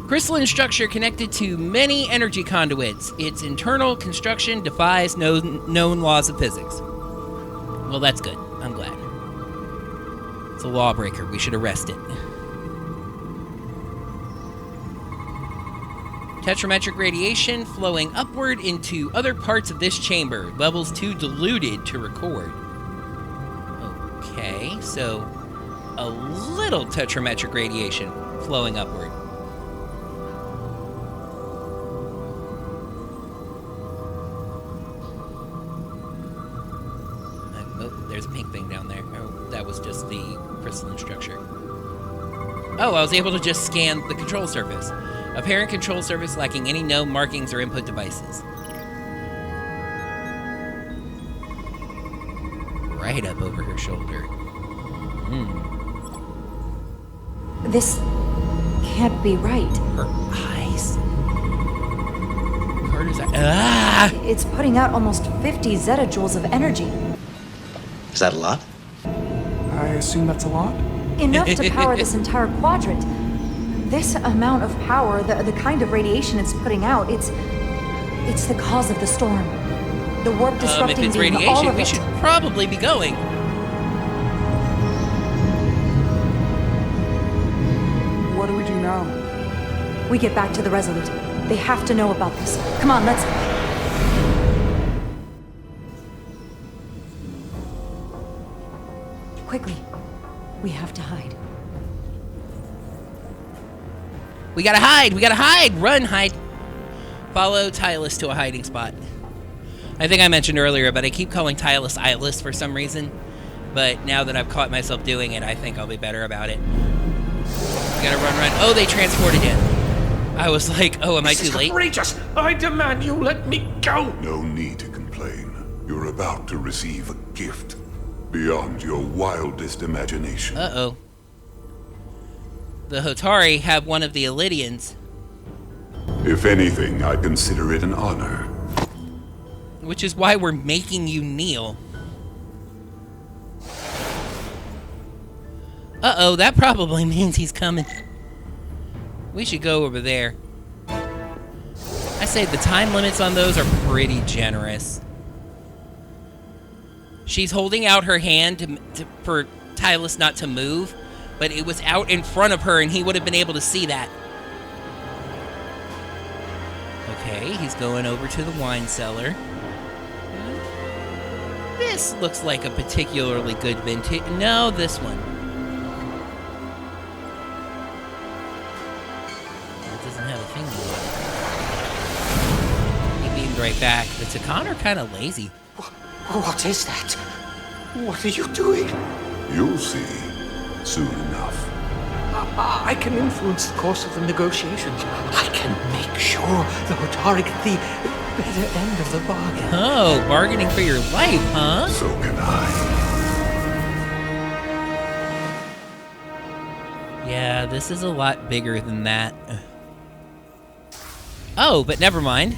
Speaker 1: Crystalline structure connected to many energy conduits. Its internal construction defies known laws of physics. Well, that's good. I'm glad. It's a lawbreaker. We should arrest it. Tetrametric radiation flowing upward into other parts of this chamber. Levels too diluted to record. Okay, so a little tetrametric radiation flowing upward. There's a pink thing down there. Oh, that was just the crystalline structure. Oh, I was able to just scan the control surface. Apparent control surface lacking any known markings or input devices. Right up over her shoulder.
Speaker 2: This can't be right.
Speaker 1: Her eyes. Carter's eye. Ah!
Speaker 2: It's putting out almost 50 zettajoules of energy.
Speaker 6: Is that a lot?
Speaker 3: I assume that's a lot?
Speaker 2: Enough to power this entire quadrant. This amount of power, the kind of radiation it's putting out, it's the cause of the storm. The warp
Speaker 1: If
Speaker 2: disrupting
Speaker 1: it's
Speaker 2: beam, all
Speaker 1: radiation,
Speaker 2: of
Speaker 1: we
Speaker 2: it.
Speaker 1: should probably be going.
Speaker 3: What do we do now?
Speaker 2: We get back to the Resolute. They have to know about this. Come on, let's... Quickly. We have to hide.
Speaker 1: We gotta hide! We gotta hide! Run, hide! Follow Tylas to a hiding spot. I think I mentioned earlier, but I keep calling Tylas Eyeless for some reason. But now that I've caught myself doing it, I think I'll be better about it. We gotta run. Oh, they transported in. I was like, oh, am I too late?
Speaker 7: Outrageous! I demand you let me go!
Speaker 4: No need to complain. You're about to receive a gift beyond your wildest imagination.
Speaker 1: Uh-oh. The Hotari have one of the Alydians.
Speaker 4: If anything, I consider it an honor.
Speaker 1: Which is why we're making you kneel. Uh-oh, that probably means he's coming. We should go over there. I say the time limits on those are pretty generous. She's holding out her hand for Tylas not to move, but it was out in front of her and he would have been able to see that. Okay, he's going over to the wine cellar. This looks like a particularly good vintage. No, this one. It doesn't have a thing on it. He beamed right back. The Takan are kind of lazy.
Speaker 7: What is that? What are you doing?
Speaker 4: You'll see soon enough.
Speaker 7: I can influence the course of the negotiations. I can make sure the Hotari get the better end of the bargain.
Speaker 1: Oh, bargaining for your life, huh?
Speaker 4: So can I.
Speaker 1: Yeah, this is a lot bigger than that. Oh, but never mind.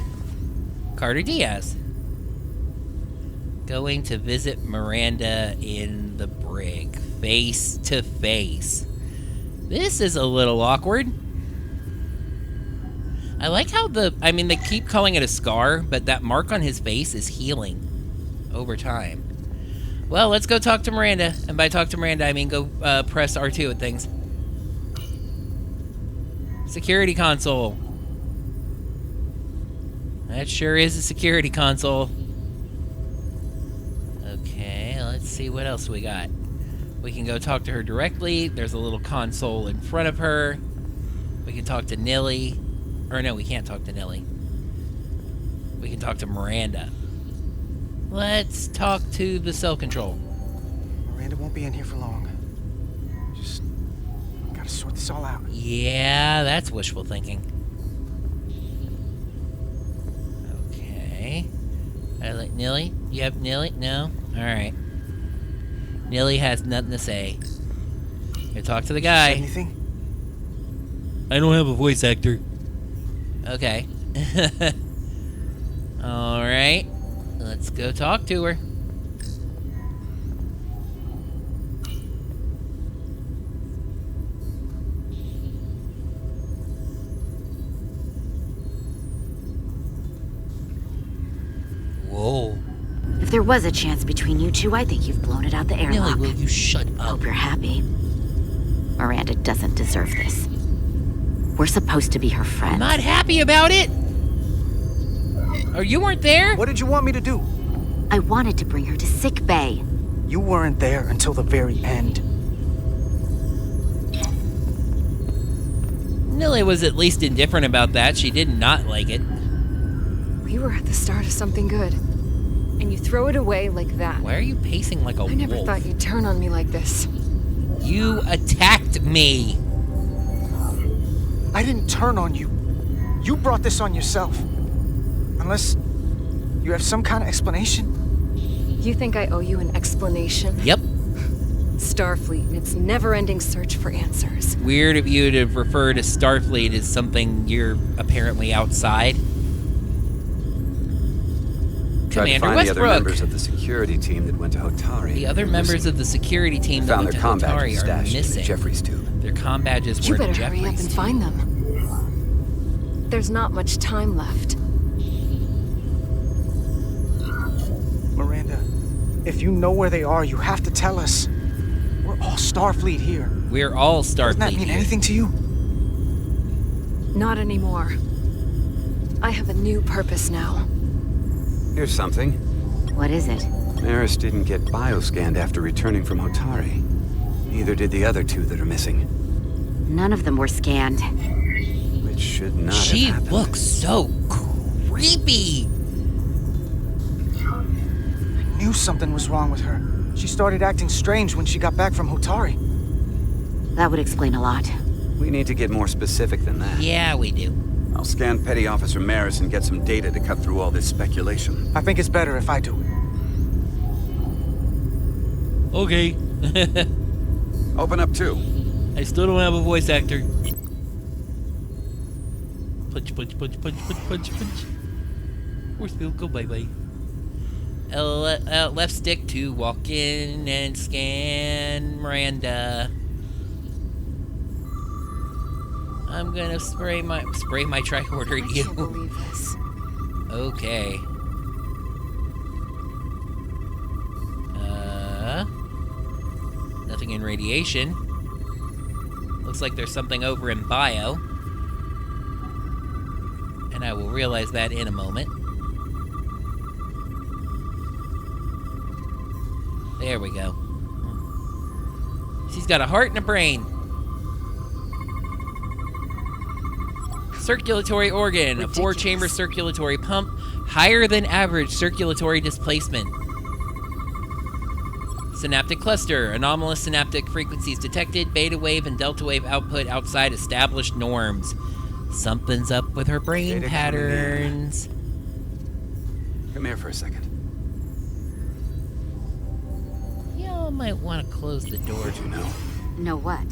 Speaker 1: Carter Diaz. Going to visit Miranda in the brig, face to face. This is a little awkward. I like how they keep calling it a scar, but that mark on his face is healing over time. Well, let's go talk to Miranda. And by talk to Miranda, I mean go press R2 at things. Security console. That sure is a security console. Okay, let's see what else we got. We can go talk to her directly. There's a little console in front of her. We can talk to Nilly. Or no, we can't talk to Nilly. We can talk to Miranda. Let's talk to the cell control.
Speaker 8: Miranda won't be in here for long. Just gotta sort this all out.
Speaker 1: Yeah, that's wishful thinking. Okay. I like Nilly. You have Nilly? No? Alright. Nilly has nothing to say. Go talk to the guy.
Speaker 8: Say anything?
Speaker 1: I don't have a voice actor. Okay. Alright. Let's go talk to her. Whoa.
Speaker 9: If there was a chance between you two, I think you've blown it out the
Speaker 1: Nilly,
Speaker 9: airlock.
Speaker 1: will you shut up?
Speaker 9: Hope you're happy. Miranda doesn't deserve this. We're supposed to be her friends.
Speaker 1: I'm not happy about it. Oh, you weren't there?
Speaker 8: What did you want me to do?
Speaker 9: I wanted to bring her to sick bay.
Speaker 8: You weren't there until the very end.
Speaker 1: Nilly was at least indifferent about that. She did not like it.
Speaker 10: We were at the start of something good. And you throw it away like that.
Speaker 1: Why are you pacing like a wolf?
Speaker 10: I never thought you'd turn on me like this.
Speaker 1: You attacked me.
Speaker 8: I didn't turn on you. You brought this on yourself. Unless you have some kind of explanation.
Speaker 10: You think I owe you an explanation?
Speaker 1: Yep.
Speaker 10: Starfleet and its never-ending search for answers.
Speaker 1: Weird of you to refer to Starfleet as something you're apparently outside.
Speaker 11: Tried to
Speaker 1: Commander
Speaker 11: find the other
Speaker 1: Westbrook.
Speaker 11: members of the security team that went to Hotari.
Speaker 1: The other members of the security team that
Speaker 11: Found
Speaker 1: went
Speaker 11: their
Speaker 1: to
Speaker 11: comm badges
Speaker 1: Hotari are
Speaker 11: stashed in
Speaker 1: missing.
Speaker 11: Jeffrey's tube.
Speaker 1: Their comm badges
Speaker 10: You
Speaker 1: were in
Speaker 10: better hurry up
Speaker 1: Jeffrey's
Speaker 10: and
Speaker 1: tube.
Speaker 10: find them. There's not much time left.
Speaker 8: Miranda, if you know where they are, you have to tell us. We're all Starfleet here.
Speaker 1: We're all Starfleet.
Speaker 8: Doesn't that mean
Speaker 1: here.
Speaker 8: anything to you?
Speaker 10: Not anymore. I have a new purpose now.
Speaker 11: Here's something.
Speaker 9: What is it?
Speaker 11: Maris didn't get bioscanned after returning from Hotari. Neither did the other two that are missing.
Speaker 9: None of them were scanned.
Speaker 11: Which should not
Speaker 1: She
Speaker 11: have happened.
Speaker 1: looks so creepy.
Speaker 8: I knew something was wrong with her. She started acting strange when she got back from Hotari.
Speaker 9: That would explain a lot.
Speaker 11: We need to get more specific than that.
Speaker 1: Yeah, we do.
Speaker 11: I'll scan Petty Officer Maris and get some data to cut through all this speculation.
Speaker 8: I think it's better if I do it.
Speaker 1: Okay.
Speaker 11: Open up too.
Speaker 1: I still don't have a voice actor. Punch, punch, punch, punch, punch, punch, punch. Force field, go bye-bye. Left stick to walk in and scan Miranda. I'm gonna spray my tricorder at
Speaker 10: I
Speaker 1: you.
Speaker 10: can't believe this.
Speaker 1: Okay. Nothing in radiation. Looks like there's something over in bio. And I will realize that in a moment. There we go. She's got a heart and a brain. Circulatory organ, a 4-chamber circulatory pump, higher than average circulatory displacement. Synaptic cluster, anomalous synaptic frequencies detected, beta wave and delta wave output outside established norms. Something's up with her brain
Speaker 11: Data
Speaker 1: patterns.
Speaker 11: Come here for a second.
Speaker 1: Y'all might want to close the door.
Speaker 11: Did you know?
Speaker 9: Know what?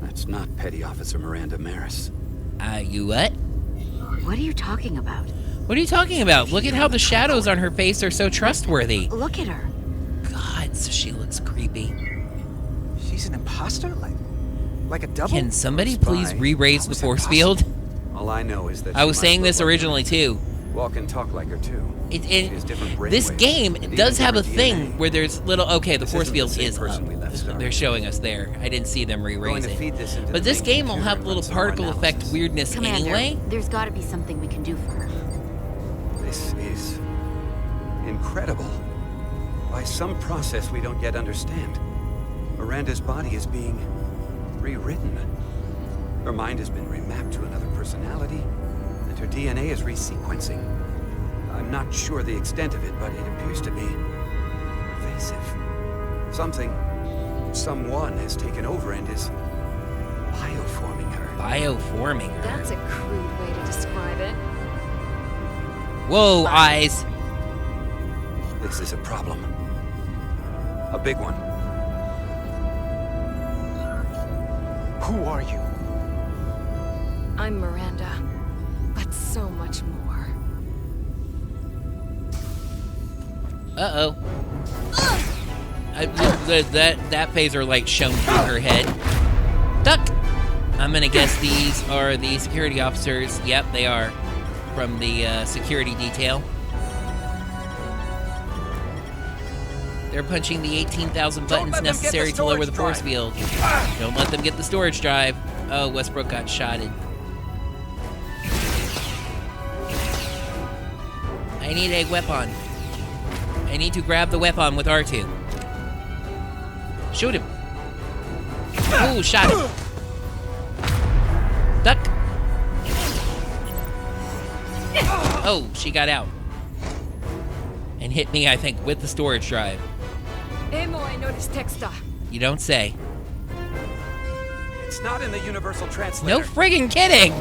Speaker 11: That's not Petty Officer Miranda Maris.
Speaker 1: You what?
Speaker 9: What are you talking about?
Speaker 1: What are you talking about? Look at how the shadows on her face are so trustworthy.
Speaker 9: Look at her.
Speaker 1: God, so she looks creepy.
Speaker 8: She's an imposter? Like a double?
Speaker 1: Can somebody
Speaker 11: Spy.
Speaker 1: please re-raise
Speaker 8: How
Speaker 1: the
Speaker 8: is that
Speaker 1: force
Speaker 8: possible?
Speaker 1: field?
Speaker 11: All I know is that
Speaker 1: I was saying this originally too.
Speaker 11: Walk and talk like her too. She has different brain
Speaker 1: This
Speaker 11: waves,
Speaker 1: game
Speaker 11: and
Speaker 1: does
Speaker 11: even
Speaker 1: have a
Speaker 11: different
Speaker 1: thing
Speaker 11: DNA.
Speaker 1: where there's little. Okay, the
Speaker 11: This
Speaker 1: force
Speaker 11: isn't
Speaker 1: field
Speaker 11: the same
Speaker 1: is up.
Speaker 11: person we left started.
Speaker 1: They're showing us there. I didn't see them
Speaker 11: Going
Speaker 1: re-raise
Speaker 11: to
Speaker 1: it.
Speaker 11: feed this into
Speaker 1: But
Speaker 11: the
Speaker 1: this
Speaker 11: main
Speaker 1: game will
Speaker 11: computer
Speaker 1: have
Speaker 11: and
Speaker 1: little
Speaker 11: run some more
Speaker 1: particle effect
Speaker 11: analysis.
Speaker 1: weirdness
Speaker 9: Commander,
Speaker 1: anyway.
Speaker 9: there's gotta be something we can do for her.
Speaker 11: This is incredible. By some process we don't yet understand, Miranda's body is being rewritten. Her mind has been remapped to another personality, and her DNA is resequencing. I'm not sure the extent of it, but it appears to be pervasive. Someone has taken over and is bioforming her.
Speaker 1: Bioforming her.
Speaker 10: That's a crude way to describe it.
Speaker 1: Whoa, eyes.
Speaker 11: This is a problem. A big one.
Speaker 8: Who are you?
Speaker 10: I'm Miranda, but so much more.
Speaker 1: Uh-oh. That phaser light shone through her head. Duck! I'm gonna guess these are the security officers. Yep, they are. From the security detail. They're punching the 18,000 buttons necessary to lower the force field. Don't let them get the storage drive. Oh, Westbrook got shotted. I need a weapon. I need to grab the weapon with R2. Shoot him. Ooh, shot him. Duck. Oh, she got out. And hit me, I think, with the storage drive.
Speaker 10: Emo I noticed texta.
Speaker 1: You don't say.
Speaker 11: It's not in the universal translator.
Speaker 1: No friggin' kidding!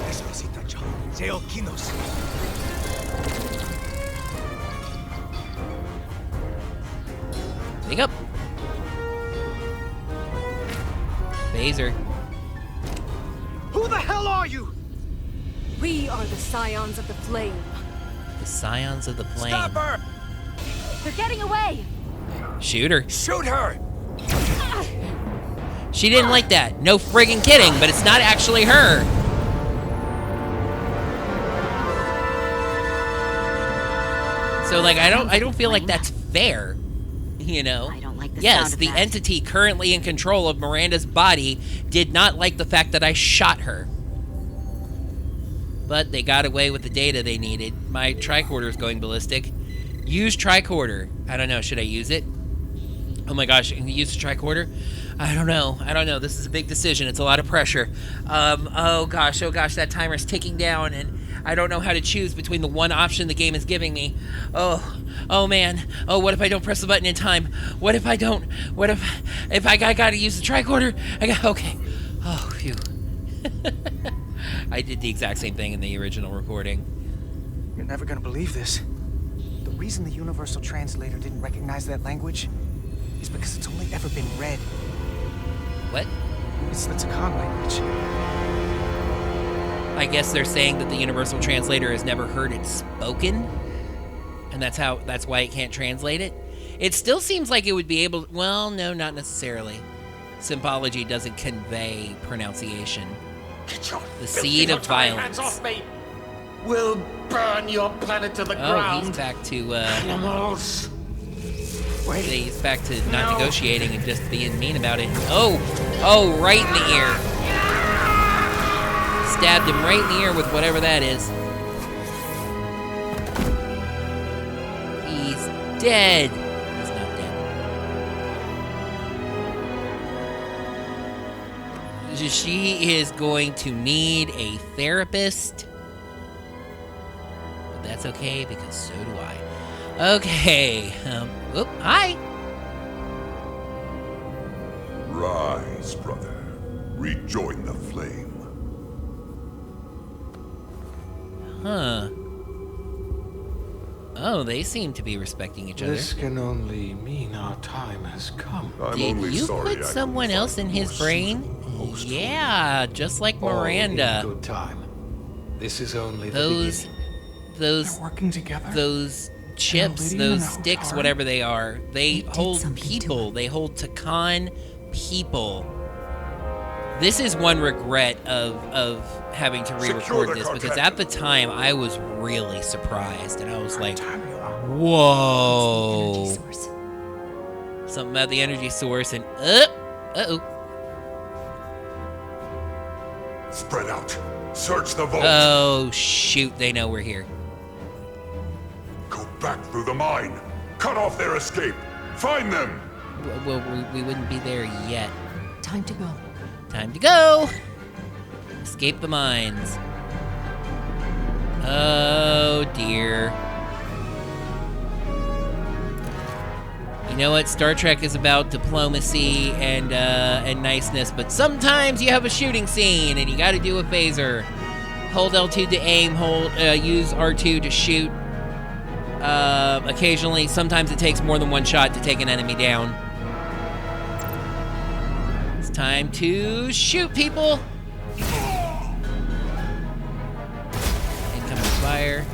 Speaker 1: Wake up. Phaser.
Speaker 8: Who the hell are you?
Speaker 10: We are the Scions of the Flame.
Speaker 1: The Scions of the Flame.
Speaker 8: Stop her!
Speaker 10: They're getting away!
Speaker 1: Shoot her.
Speaker 8: Shoot her!
Speaker 1: She didn't like that. No friggin' kidding, but it's not actually her. So like I don't feel like that's fair. You know?
Speaker 9: I don't like the
Speaker 1: yes,
Speaker 9: sound of
Speaker 1: the
Speaker 9: that.
Speaker 1: entity currently in control of Miranda's body did not like the fact that I shot her. But they got away with the data they needed. My tricorder's going ballistic. Use tricorder. I don't know, should I use it? Oh my gosh, can you use the tricorder? I don't know. This is a big decision. It's a lot of pressure. Oh gosh, that timer's ticking down and I don't know how to choose between the one option the game is giving me. Oh man. Oh, what if I don't press the button in time? What if I don't? What if I gotta use the tricorder? Okay. Oh, phew. I did the exact same thing in the original recording.
Speaker 8: You're never gonna believe this. The reason the Universal Translator didn't recognize that language is because it's only ever been read.
Speaker 1: What?
Speaker 8: It's the Takan language.
Speaker 1: I guess they're saying that the Universal Translator has never heard it spoken, and that's why it can't translate it. It still seems like it would be able. Well, no, not necessarily. Symbology doesn't convey pronunciation.
Speaker 7: Get your
Speaker 1: The
Speaker 7: filthy
Speaker 1: seed of
Speaker 7: Hotari hands
Speaker 1: violence.
Speaker 7: off me! We'll burn your planet to the
Speaker 1: Oh,
Speaker 7: ground.
Speaker 1: he's back to,
Speaker 7: Animals. Wait.
Speaker 1: he's back to not negotiating and just being mean about it. Oh, right in the ear. Stabbed him right in the ear with whatever that is. He's dead. He's not dead. She is going to need a therapist. But that's okay because so do I. Okay. Hi.
Speaker 4: Rise, brother. Rejoin the flame.
Speaker 1: Huh. Oh, they seem to be respecting each other.
Speaker 7: This can only mean our time has come.
Speaker 4: I'm
Speaker 1: Did
Speaker 4: only
Speaker 1: you
Speaker 4: sorry
Speaker 1: put
Speaker 4: I
Speaker 1: someone
Speaker 4: couldn't
Speaker 1: else in
Speaker 4: find
Speaker 1: his
Speaker 4: more
Speaker 1: brain?
Speaker 4: suitable host.
Speaker 1: Yeah, just like
Speaker 7: All in
Speaker 1: Miranda.
Speaker 7: good time. This is only the
Speaker 1: Those,
Speaker 7: beginning.
Speaker 1: those,
Speaker 3: They're working together.
Speaker 1: those chips,
Speaker 3: Alydian
Speaker 1: those
Speaker 3: and
Speaker 1: sticks,
Speaker 3: Hotari?
Speaker 1: whatever they are, they
Speaker 2: did
Speaker 1: hold
Speaker 2: something to
Speaker 1: people.
Speaker 2: him.
Speaker 1: They hold Takan people. This is one regret of having to
Speaker 4: Secure
Speaker 1: re-record
Speaker 4: the
Speaker 1: this because
Speaker 4: cartel.
Speaker 1: at the time I was really surprised and I was like,
Speaker 3: Tabula.
Speaker 1: whoa.
Speaker 2: Energy source.
Speaker 1: Something about the energy source and uh-oh.
Speaker 4: Spread out. Search the vault.
Speaker 1: Oh shoot, they know we're here.
Speaker 4: Go back through the mine. Cut off their escape. Find them.
Speaker 1: Well, we wouldn't be there yet.
Speaker 2: Time to go.
Speaker 1: Time to go! Escape the mines. Oh dear. You know what? Star Trek is about diplomacy and niceness, but sometimes you have a shooting scene and you gotta do a phaser. Hold L2 to aim, use R2 to shoot. Occasionally, sometimes it takes more than one shot to take an enemy down. It's time to shoot people! Incoming fire.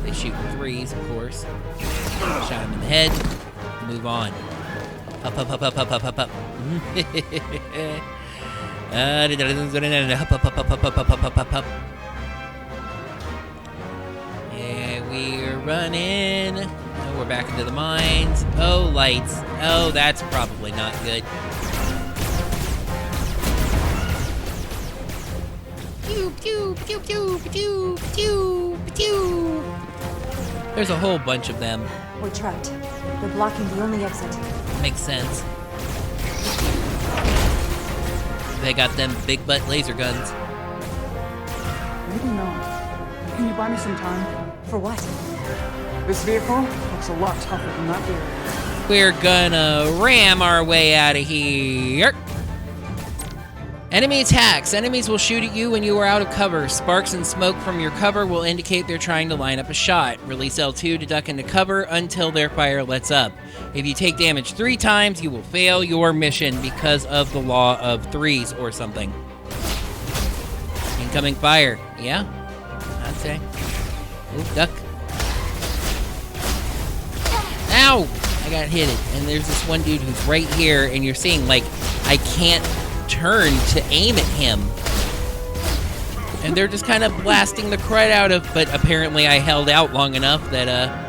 Speaker 1: They shoot in threes, of course. Shot him in the head. Move on. Up, up, up, up, up, up, up, up. Up, up, up, up, up, up, up, up, up, up. And we're running. Oh, we're back into the mines. Oh, lights. Oh, that's probably not good. Pew, pew, pew, pew, pew, pew, pew. There's a whole bunch of them.
Speaker 2: We're trapped. They're blocking the only exit.
Speaker 1: Makes sense. They got them big butt laser guns.
Speaker 3: Maybe not. Can you buy me some time?
Speaker 2: For what?
Speaker 3: This vehicle looks a lot tougher than that vehicle.
Speaker 1: We're gonna ram our way out of here. Enemy attacks. Enemies will shoot at you when you are out of cover. Sparks and smoke from your cover will indicate they're trying to line up a shot. Release L2 to duck into cover until their fire lets up. If you take damage 3 times, you will fail your mission because of the law of threes or something. Incoming fire. Yeah? I'd say. Ooh, duck. Ow! I got hit it. And there's this one dude who's right here, and you're seeing, like, I can't turn to aim at him. And they're just kind of blasting the crud out of, but apparently I held out long enough that,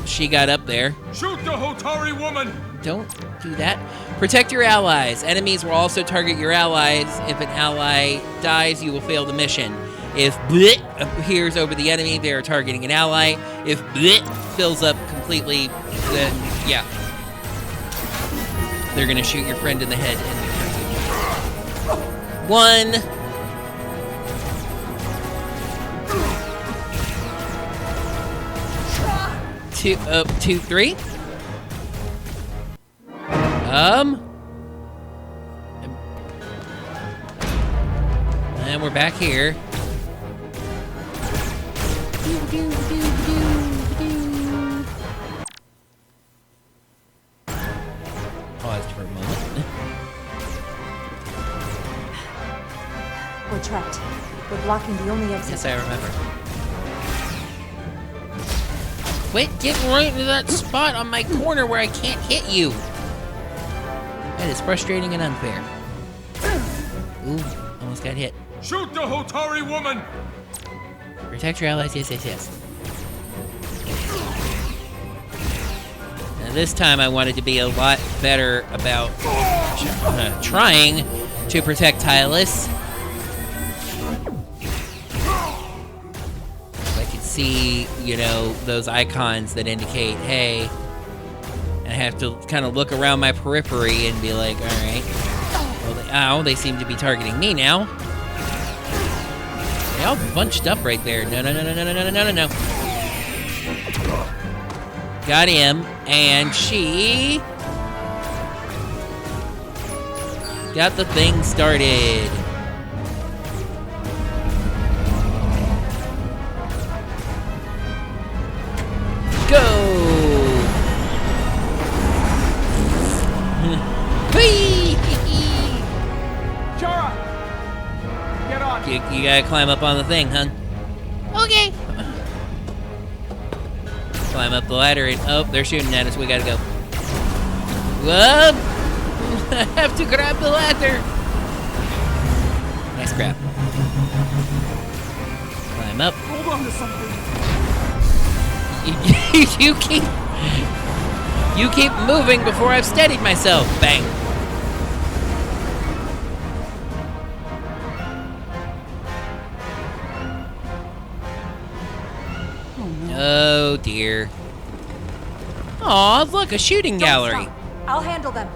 Speaker 1: she got up there.
Speaker 7: Shoot the Hotari woman!
Speaker 1: Don't do that. Protect your allies. Enemies will also target your allies. If an ally dies, you will fail the mission. If Blit appears over the enemy, they are targeting an ally. If Blit fills up completely, then, yeah. They're gonna shoot your friend in the head. And 1. Two, 2, 3. And we're back here. Paused for a moment.
Speaker 2: We're trapped. They're blocking the only exit.
Speaker 1: Yes, I remember. Quit getting right into that spot on my corner where I can't hit you. That is frustrating and unfair. Ooh, almost got hit.
Speaker 4: Shoot the Hotari woman!
Speaker 1: Protect your allies, yes. Now this time I wanted to be a lot better about trying to protect Tylas. I could see, you know, those icons that indicate, hey, and I have to kind of look around my periphery and be like, alright. Well, they seem to be targeting me now. They all bunched up right there. No. Got him, and she got the thing started. Go! Whee!
Speaker 3: Jara! Get on!
Speaker 1: You gotta climb up on the thing, hun. Okay. Climb up the ladder and oh, they're shooting at us. We gotta go. Whoa! I have to grab the ladder. Nice grab. Climb up.
Speaker 3: Hold on to something.
Speaker 1: You keep moving before I've steadied myself. Bang. Oh dear. Aw, look, a shooting gallery.
Speaker 10: Stop. I'll handle them.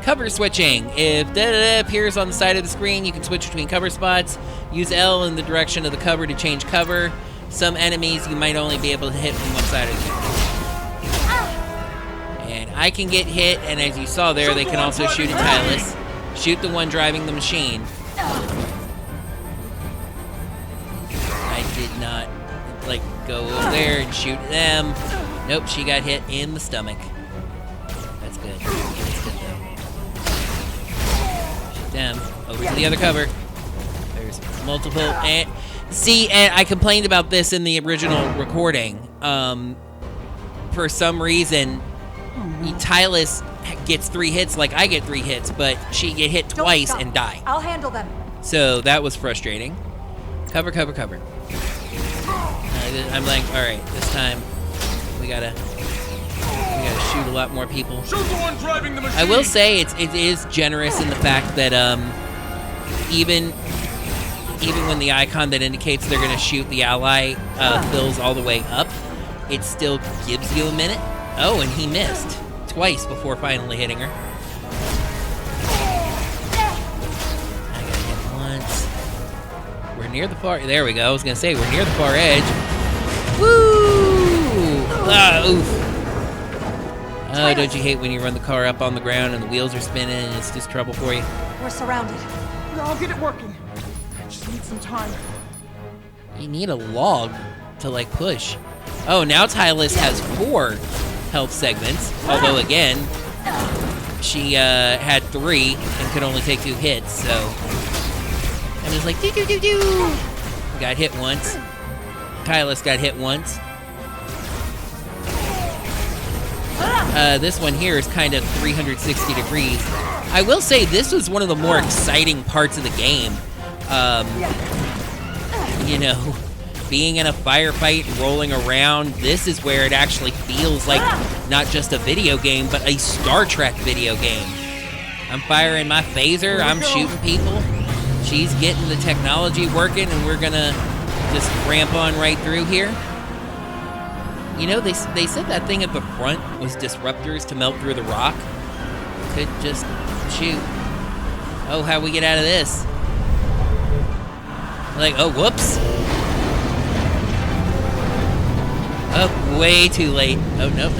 Speaker 1: Cover switching. If da-da-da appears on the side of the screen, you can switch between cover spots. Use L in the direction of the cover to change cover. Some enemies you might only be able to hit from one side of you. And I can get hit, and as you saw there, they can also shoot at Tylas. Shoot the one driving the machine. I did not, like, go over there and shoot them. Nope, she got hit in the stomach. That's good. That's good, though. Shoot them. Over to the other cover. There's multiple. And see, and I complained about this in the original recording. For some reason, Tylas gets 3 hits like I get 3 hits, but she get hit twice and die.
Speaker 10: I'll handle them.
Speaker 1: So that was frustrating. Cover. I'm like, all right, this time we gotta shoot a lot more people.
Speaker 4: Shoot the one driving the machine.
Speaker 1: I will say it is generous in the fact that even when the icon that indicates they're gonna shoot the ally fills all the way up, it still gives you a minute. Oh, and he missed twice before finally hitting her. I got hit once. We're near the far. There we go. I was gonna say we're near the far edge. Woo! Ah, oof. Oh, don't you hate when you run the car up on the ground and the wheels are spinning and it's just trouble for you?
Speaker 10: We're surrounded.
Speaker 3: I'll get it working. I just need some time.
Speaker 1: You need a log to, like, push. Oh, now Tylas has 4 health segments. Although, again, she had 3 and could only take 2 hits, so... I'm just like, do. Got hit once. Tylas got hit once. This one here is kind of 360 degrees. I will say this was one of the more exciting parts of the game. You know, being in a firefight and rolling around, this is where it actually feels like not just a video game, but a Star Trek video game. I'm firing my phaser, I'm shooting people. She's getting the technology working, and we're gonna just ramp on right through here. You know, they said that thing at the front was disruptors to melt through the rock. Could just shoot. Oh, how we get out of this? Like, oh, whoops. Oh, way too late. Oh, nope.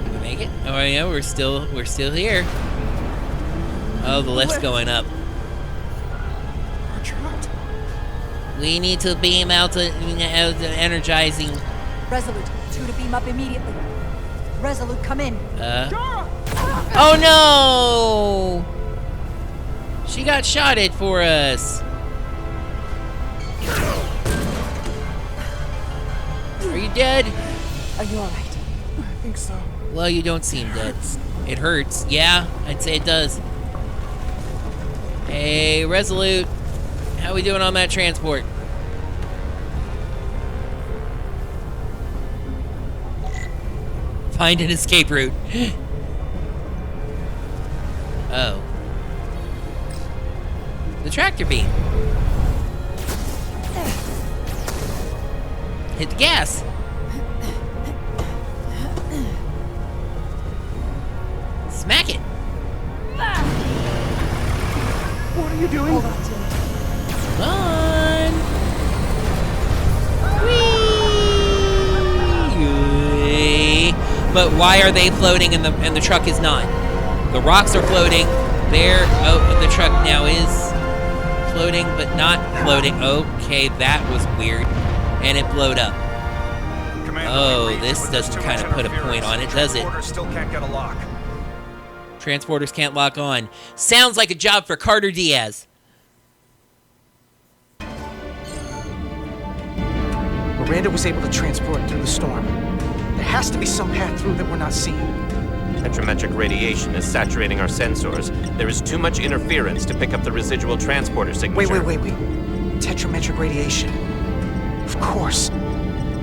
Speaker 1: Did we make it? Oh, yeah, we're still here. Oh, the lift's going up.
Speaker 3: We're trapped.
Speaker 1: We need to beam out to energizing.
Speaker 10: Resolute, 2 to beam up immediately. Resolute, come in.
Speaker 1: Oh no! She got shotted for us. Are you dead?
Speaker 10: Are you alright?
Speaker 3: I think so.
Speaker 1: Well, you don't seem dead. It hurts. Yeah, I'd say it does. Hey, Resolute. How we doing on that transport? Find an escape route. Oh. The tractor beam. Hit the gas. Smack it.
Speaker 3: What are you doing?
Speaker 10: Hold on to it.
Speaker 1: Come on. Whee! But why are they floating and the truck is not? The rocks are floating. There. Oh, the truck now is floating, but not floating. Okay, that was weird. And it blowed up.
Speaker 12: Commander,
Speaker 1: Oh, this doesn't kind of put a point on it, does it?
Speaker 12: Transporters still can't get a lock.
Speaker 1: Transporters can't lock on. Sounds like a job for Carter Diaz.
Speaker 8: Miranda was able to transport through the storm. There has to be some path through that we're not seeing.
Speaker 13: Tetrametric radiation is saturating our sensors. There is too much interference to pick up the residual transporter signature.
Speaker 8: Wait. Tetrametric radiation. Of course.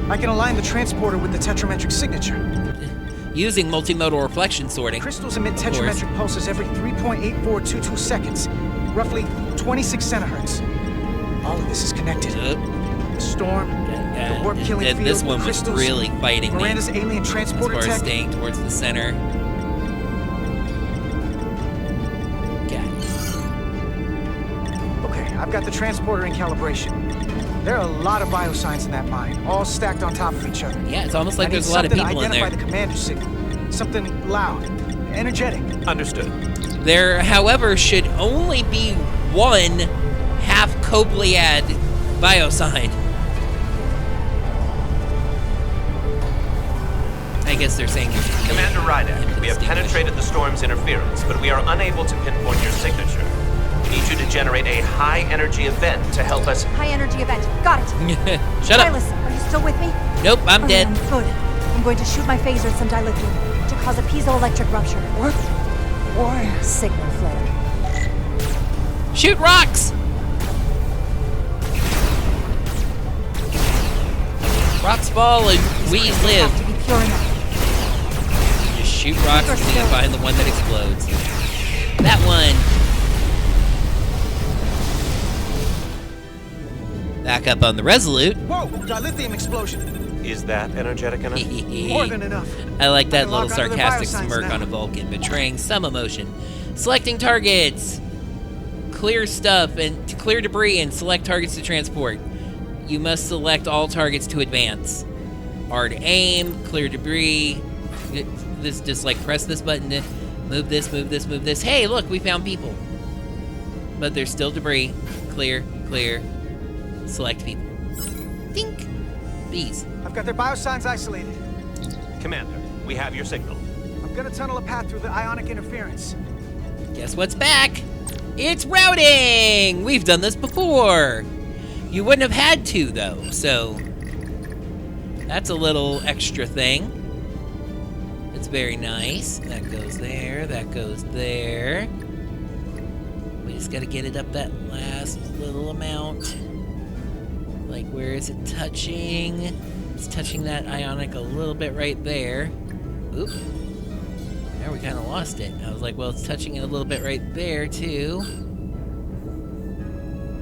Speaker 8: I can align the transporter with the tetrametric signature.
Speaker 1: Using multimodal reflection sorting.
Speaker 8: Crystals emit tetrametric pulses every 3.8422 seconds, roughly 26 centihertz. All of this is connected. The storm, the warp-killing field,
Speaker 1: this one was
Speaker 8: crystals,
Speaker 1: really fighting me.
Speaker 8: Miranda's alien transporter
Speaker 1: as far as
Speaker 8: tech.
Speaker 1: staying towards the center. Got it.
Speaker 8: Okay, I've got the transporter in calibration. There are a lot of biosigns in that mine, all stacked on top of each other.
Speaker 1: Yeah, it's almost like
Speaker 8: I
Speaker 1: there's
Speaker 8: need
Speaker 1: a lot of
Speaker 8: something
Speaker 1: people
Speaker 8: to
Speaker 1: in there.
Speaker 8: identify the commander signal. Something loud, energetic.
Speaker 13: Understood.
Speaker 1: There, however, should only be one half-copliad biosign. I guess they're saying...
Speaker 13: Commander Rydak, we have penetrated the storm's interference, but we are unable to pinpoint your signature. We need you to generate a high-energy event to help us...
Speaker 14: High-energy event. Got it.
Speaker 1: Shut up.
Speaker 14: Tylas, are you still with me?
Speaker 1: Nope, I'm dead.
Speaker 14: Good. I'm going to shoot my phaser at some dilithium to cause a piezoelectric rupture.
Speaker 3: What? Why?
Speaker 14: Signal flare.
Speaker 1: Shoot rocks! Rocks fall and weeds live.
Speaker 14: Have to be pure enough.
Speaker 1: Just shoot rocks until you find the one that explodes. That one. Back up on the Resolute.
Speaker 8: Whoa! Dilithium explosion.
Speaker 13: Is that energetic enough?
Speaker 8: More than enough.
Speaker 1: I like that little
Speaker 8: lock onto the
Speaker 1: sarcastic
Speaker 8: biosigns
Speaker 1: smirk
Speaker 8: now.
Speaker 1: on a Vulcan, betraying some emotion. Selecting targets. Clear stuff and to clear debris and select targets to transport. You must select all targets to advance. R to aim, clear debris. This just like press this button to move this, move this, move this. Hey, look, we found people. But there's still debris. Clear, clear. Select people. Think. Bees.
Speaker 8: I've got their biosigns isolated.
Speaker 13: Commander, we have your signal.
Speaker 8: I'm gonna tunnel a path through the ionic interference.
Speaker 1: Guess what's back? It's routing! We've done this before. You wouldn't have had to, though, so that's a little extra thing. It's very nice. That goes there, that goes there. We just gotta get it up that last little amount. Like, where is it touching? It's touching that ionic a little bit right there. Oop. Now we kind of lost it. I was like, well, it's touching it a little bit right there, too.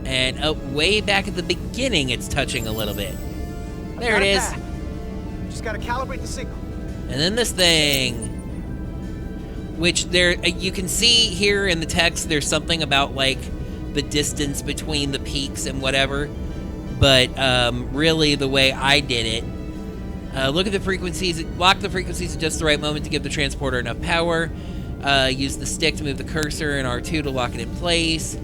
Speaker 1: And way back at the beginning, it's touching a little bit. There it is.
Speaker 8: Just gotta calibrate the signal.
Speaker 1: And then this thing, which there you can see here in the text, there's something about like the distance between the peaks and whatever. But really, the way I did it, look at the frequencies, lock the frequencies at just the right moment to give the transporter enough power. Use the stick to move the cursor and R2 to lock it in place.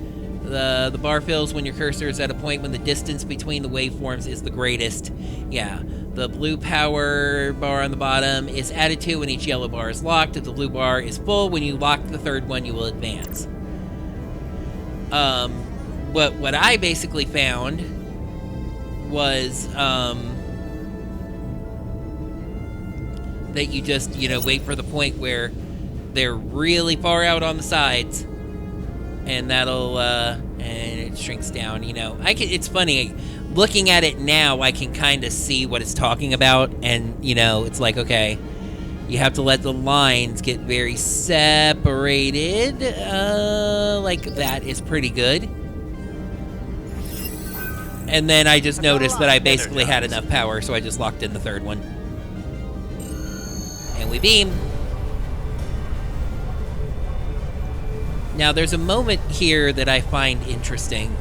Speaker 1: The bar fills when your cursor is at a point when the distance between the waveforms is the greatest. Yeah, the blue power bar on the bottom is added to when each yellow bar is locked. If the blue bar is full, when you lock the third one, you will advance. What I basically found was that you just, wait for the point where they're really far out on the sides, and that'll and it shrinks down. You know, it's funny looking at it now. I can kind of see what it's talking about, and you know, it's like, okay, you have to let the lines get very separated. Like that is pretty good. And then I just noticed that I basically had enough power, so I just locked in the third one. And we beam. Now, there's a moment here that I find interesting.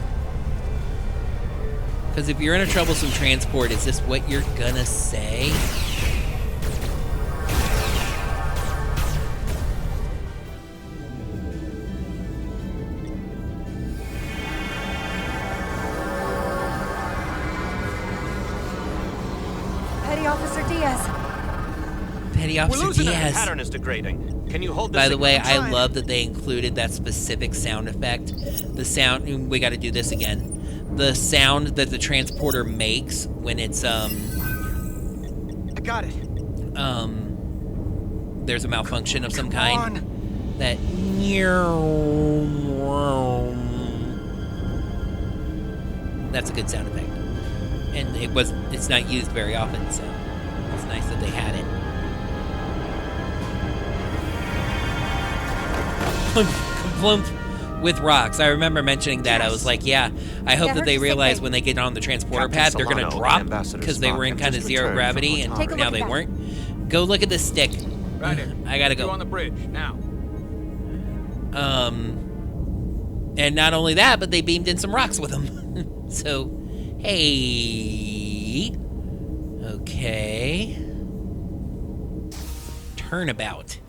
Speaker 1: Because if you're in a troublesome transport, is this what you're gonna say?
Speaker 14: Petty Officer Diaz.
Speaker 1: Petty Officer Diaz.
Speaker 13: The pattern is degrading. Can you hold this?
Speaker 1: By the way, I love that they included that specific sound effect. The sound, we got to do this again. The sound that the transporter makes when it's
Speaker 8: I got it.
Speaker 1: There's a malfunction of some kind. That that's a good sound effect. And it's not used very often, so it's nice that they had it. Complump with rocks. I remember mentioning that. I was like, yeah, I hope that they realize when they get on the transporter pad, they're going to drop because they were in kind of zero gravity and now they weren't. Go look at this stick.
Speaker 12: Right here.
Speaker 1: I got to go.
Speaker 12: On the bridge now.
Speaker 1: And not only that, but they beamed in some rocks with them. So, hey. Okay. Turnabout.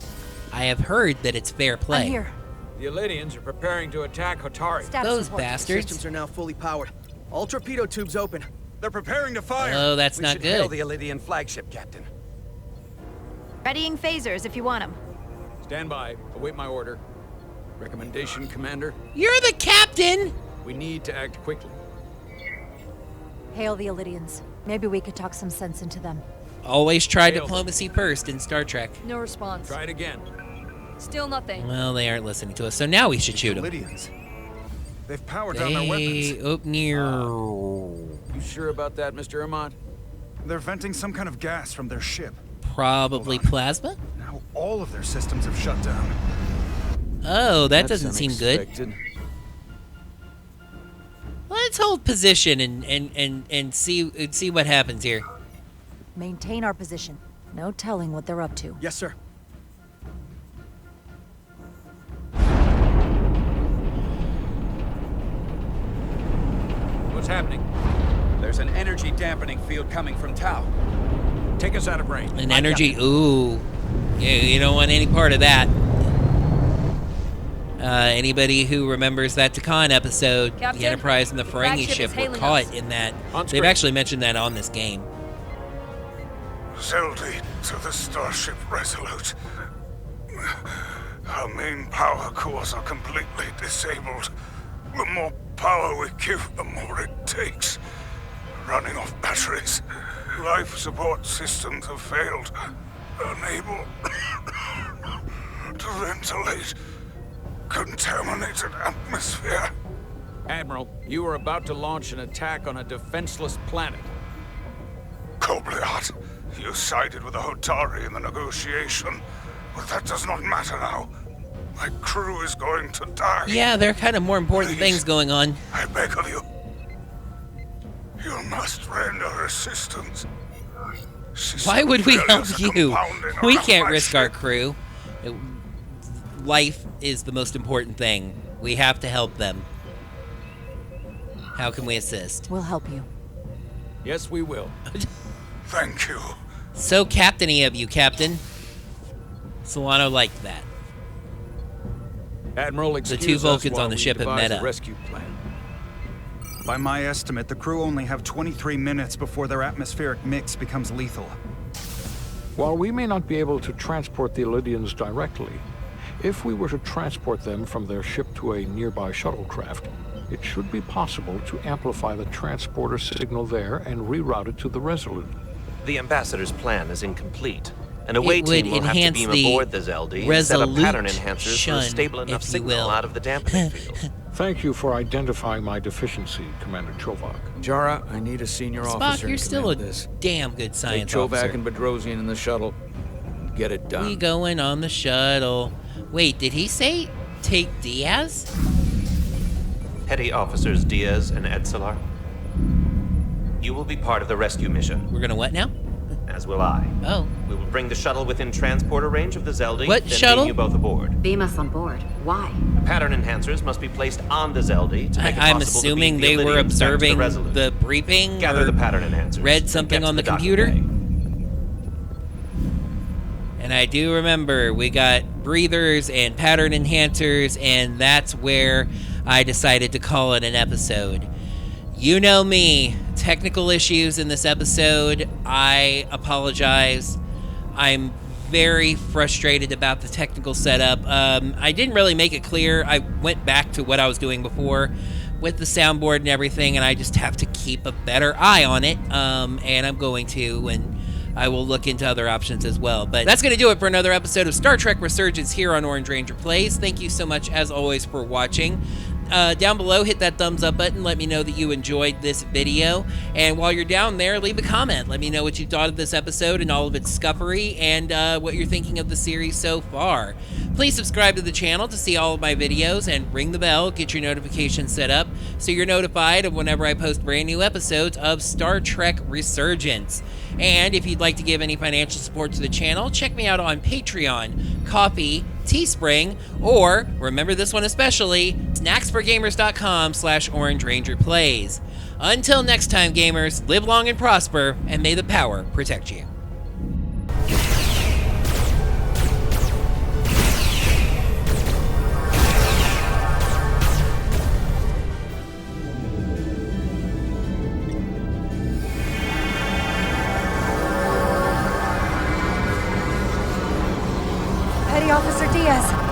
Speaker 1: I have heard that it's fair play.
Speaker 14: I'm here.
Speaker 12: The Alydians are preparing to attack Hotari.
Speaker 1: Those bastards.
Speaker 8: Systems are now fully powered. All torpedo tubes open.
Speaker 12: They're preparing to fire.
Speaker 1: Oh, that's not
Speaker 11: We should hail
Speaker 1: good.
Speaker 11: the Alydian flagship, Captain.
Speaker 14: Readying phasers if you want them.
Speaker 12: Stand by. Await my order. Recommendation, Commander.
Speaker 1: You're the captain!
Speaker 12: We need to act quickly.
Speaker 14: Hail the Alydians. Maybe we could talk some sense into them.
Speaker 1: Always try diplomacy first in Star Trek.
Speaker 10: No response.
Speaker 12: Try it again.
Speaker 10: Still nothing.
Speaker 1: Well, they aren't listening to us, so now we should shoot them.
Speaker 12: Alydians. They've powered down their weapons.
Speaker 1: Up near.
Speaker 12: You sure about that, Mr. Ahmad?
Speaker 15: They're venting some kind of gas from their ship.
Speaker 1: Probably plasma?
Speaker 15: Now all of their systems have shut down.
Speaker 1: Oh, that doesn't seem good. Let's hold position and see what happens here.
Speaker 14: Maintain our position. No telling what they're up to.
Speaker 8: Yes, sir.
Speaker 12: What's happening?
Speaker 11: There's an energy dampening field coming from Tau.
Speaker 12: Take us out of range.
Speaker 1: An energy, ooh. Yeah, you don't want any part of that. Anybody who remembers that Takan episode,
Speaker 10: Captain,
Speaker 1: the Enterprise and the Ferengi
Speaker 10: flagship
Speaker 1: ship
Speaker 10: is
Speaker 1: were
Speaker 10: hailing
Speaker 1: caught
Speaker 10: us.
Speaker 1: in that.
Speaker 12: On
Speaker 1: They've
Speaker 12: screen.
Speaker 1: actually mentioned that on this game.
Speaker 4: Zeldy to the Starship Resolute. Our main power cores are completely disabled. The more power we give, the more it takes. Running off batteries. Life support systems have failed. Unable to ventilate. Contaminated atmosphere.
Speaker 12: Admiral, you are about to launch an attack on a defenseless planet.
Speaker 4: Kobliat, you sided with the Hotari in the negotiation, but that does not matter now. My crew is going to die.
Speaker 1: Yeah, there are kind of more important things going on.
Speaker 4: I beg of you. You must render assistance.
Speaker 1: Why would we help you? We can't
Speaker 4: my
Speaker 1: risk our
Speaker 4: ship.
Speaker 1: crew. Life is the most important thing. We have to help them. How can we assist?
Speaker 14: We'll help you.
Speaker 12: Yes, we will.
Speaker 4: Thank you.
Speaker 1: So captain-y of you, Captain. Solano liked that.
Speaker 12: Admiral,
Speaker 1: The
Speaker 12: excuse
Speaker 1: two
Speaker 12: us
Speaker 1: Vulcans
Speaker 12: while
Speaker 1: on the
Speaker 12: we
Speaker 1: ship have
Speaker 12: devise
Speaker 1: met
Speaker 12: a
Speaker 1: up.
Speaker 12: rescue plan.
Speaker 15: By my estimate, the crew only have 23 minutes before their atmospheric mix becomes lethal.
Speaker 16: While we may not be able to transport the Alydians directly, if we were to transport them from their ship to a nearby shuttlecraft, it should be possible to amplify the transporter signal there and reroute it to the Resolute.
Speaker 13: The ambassador's plan is incomplete, An away
Speaker 1: it would
Speaker 13: team will have to
Speaker 1: enhance
Speaker 13: beam
Speaker 1: the
Speaker 13: aboard the Zeldy and set up pattern enhancers for a stable enough signal out of the dampening field.
Speaker 16: Thank you for identifying my deficiency, Commander Chovak.
Speaker 12: Jara, I need a senior
Speaker 1: Spock,
Speaker 12: officer.
Speaker 1: you're still a
Speaker 12: this.
Speaker 1: damn good
Speaker 12: Take
Speaker 1: science
Speaker 12: Chovak
Speaker 1: officer.
Speaker 12: and Bedrosian in the shuttle. Get it done.
Speaker 1: We going on the shuttle. Wait, did he say take Diaz?
Speaker 13: Petty Officers Diaz and Edselar, you will be part of the rescue mission.
Speaker 1: We're gonna what now?
Speaker 13: As will I.
Speaker 1: Oh.
Speaker 13: We will bring the shuttle within transporter range of the Zeldy.
Speaker 1: What
Speaker 13: then
Speaker 1: shuttle?
Speaker 13: Beam you both aboard.
Speaker 9: Beam us on board. Why?
Speaker 13: Pattern enhancers must be placed on the Zeldy to make it
Speaker 1: I'm
Speaker 13: possible
Speaker 1: assuming
Speaker 13: to beam
Speaker 1: they
Speaker 13: the
Speaker 1: were
Speaker 13: Alydians back to
Speaker 1: observing
Speaker 13: Resolute.
Speaker 1: the briefing.
Speaker 13: Gather
Speaker 1: or
Speaker 13: the pattern enhancers.
Speaker 1: Read something on the computer. And I do remember we got breathers and pattern enhancers, and that's where I decided to call it an episode. You know me, technical issues in this episode. I apologize. I'm very frustrated about the technical setup. I didn't really make it clear. I went back to what I was doing before with the soundboard and everything, and I just have to keep a better eye on it, and I'm going to, and I will look into other options as well. But that's going to do it for another episode of Star Trek Resurgence here on Orange Ranger Plays. Thank you so much, as always, for watching. Down below, hit that thumbs up button. Let me know that you enjoyed this video. And while you're down there, leave a comment. Let me know what you thought of this episode and all of its scuffery, and what you're thinking of the series so far. Please subscribe to the channel to see all of my videos, and ring the bell, get your notifications set up, so you're notified of whenever I post brand new episodes of Star Trek Resurgence. And if you'd like to give any financial support to the channel, check me out on Patreon, Ko-fi, Teespring, or, remember this one especially, snacksforgamers.com/Orange Ranger Plays. Until next time, gamers, live long and prosper, and may the power protect you.
Speaker 14: Petty Officer Diaz.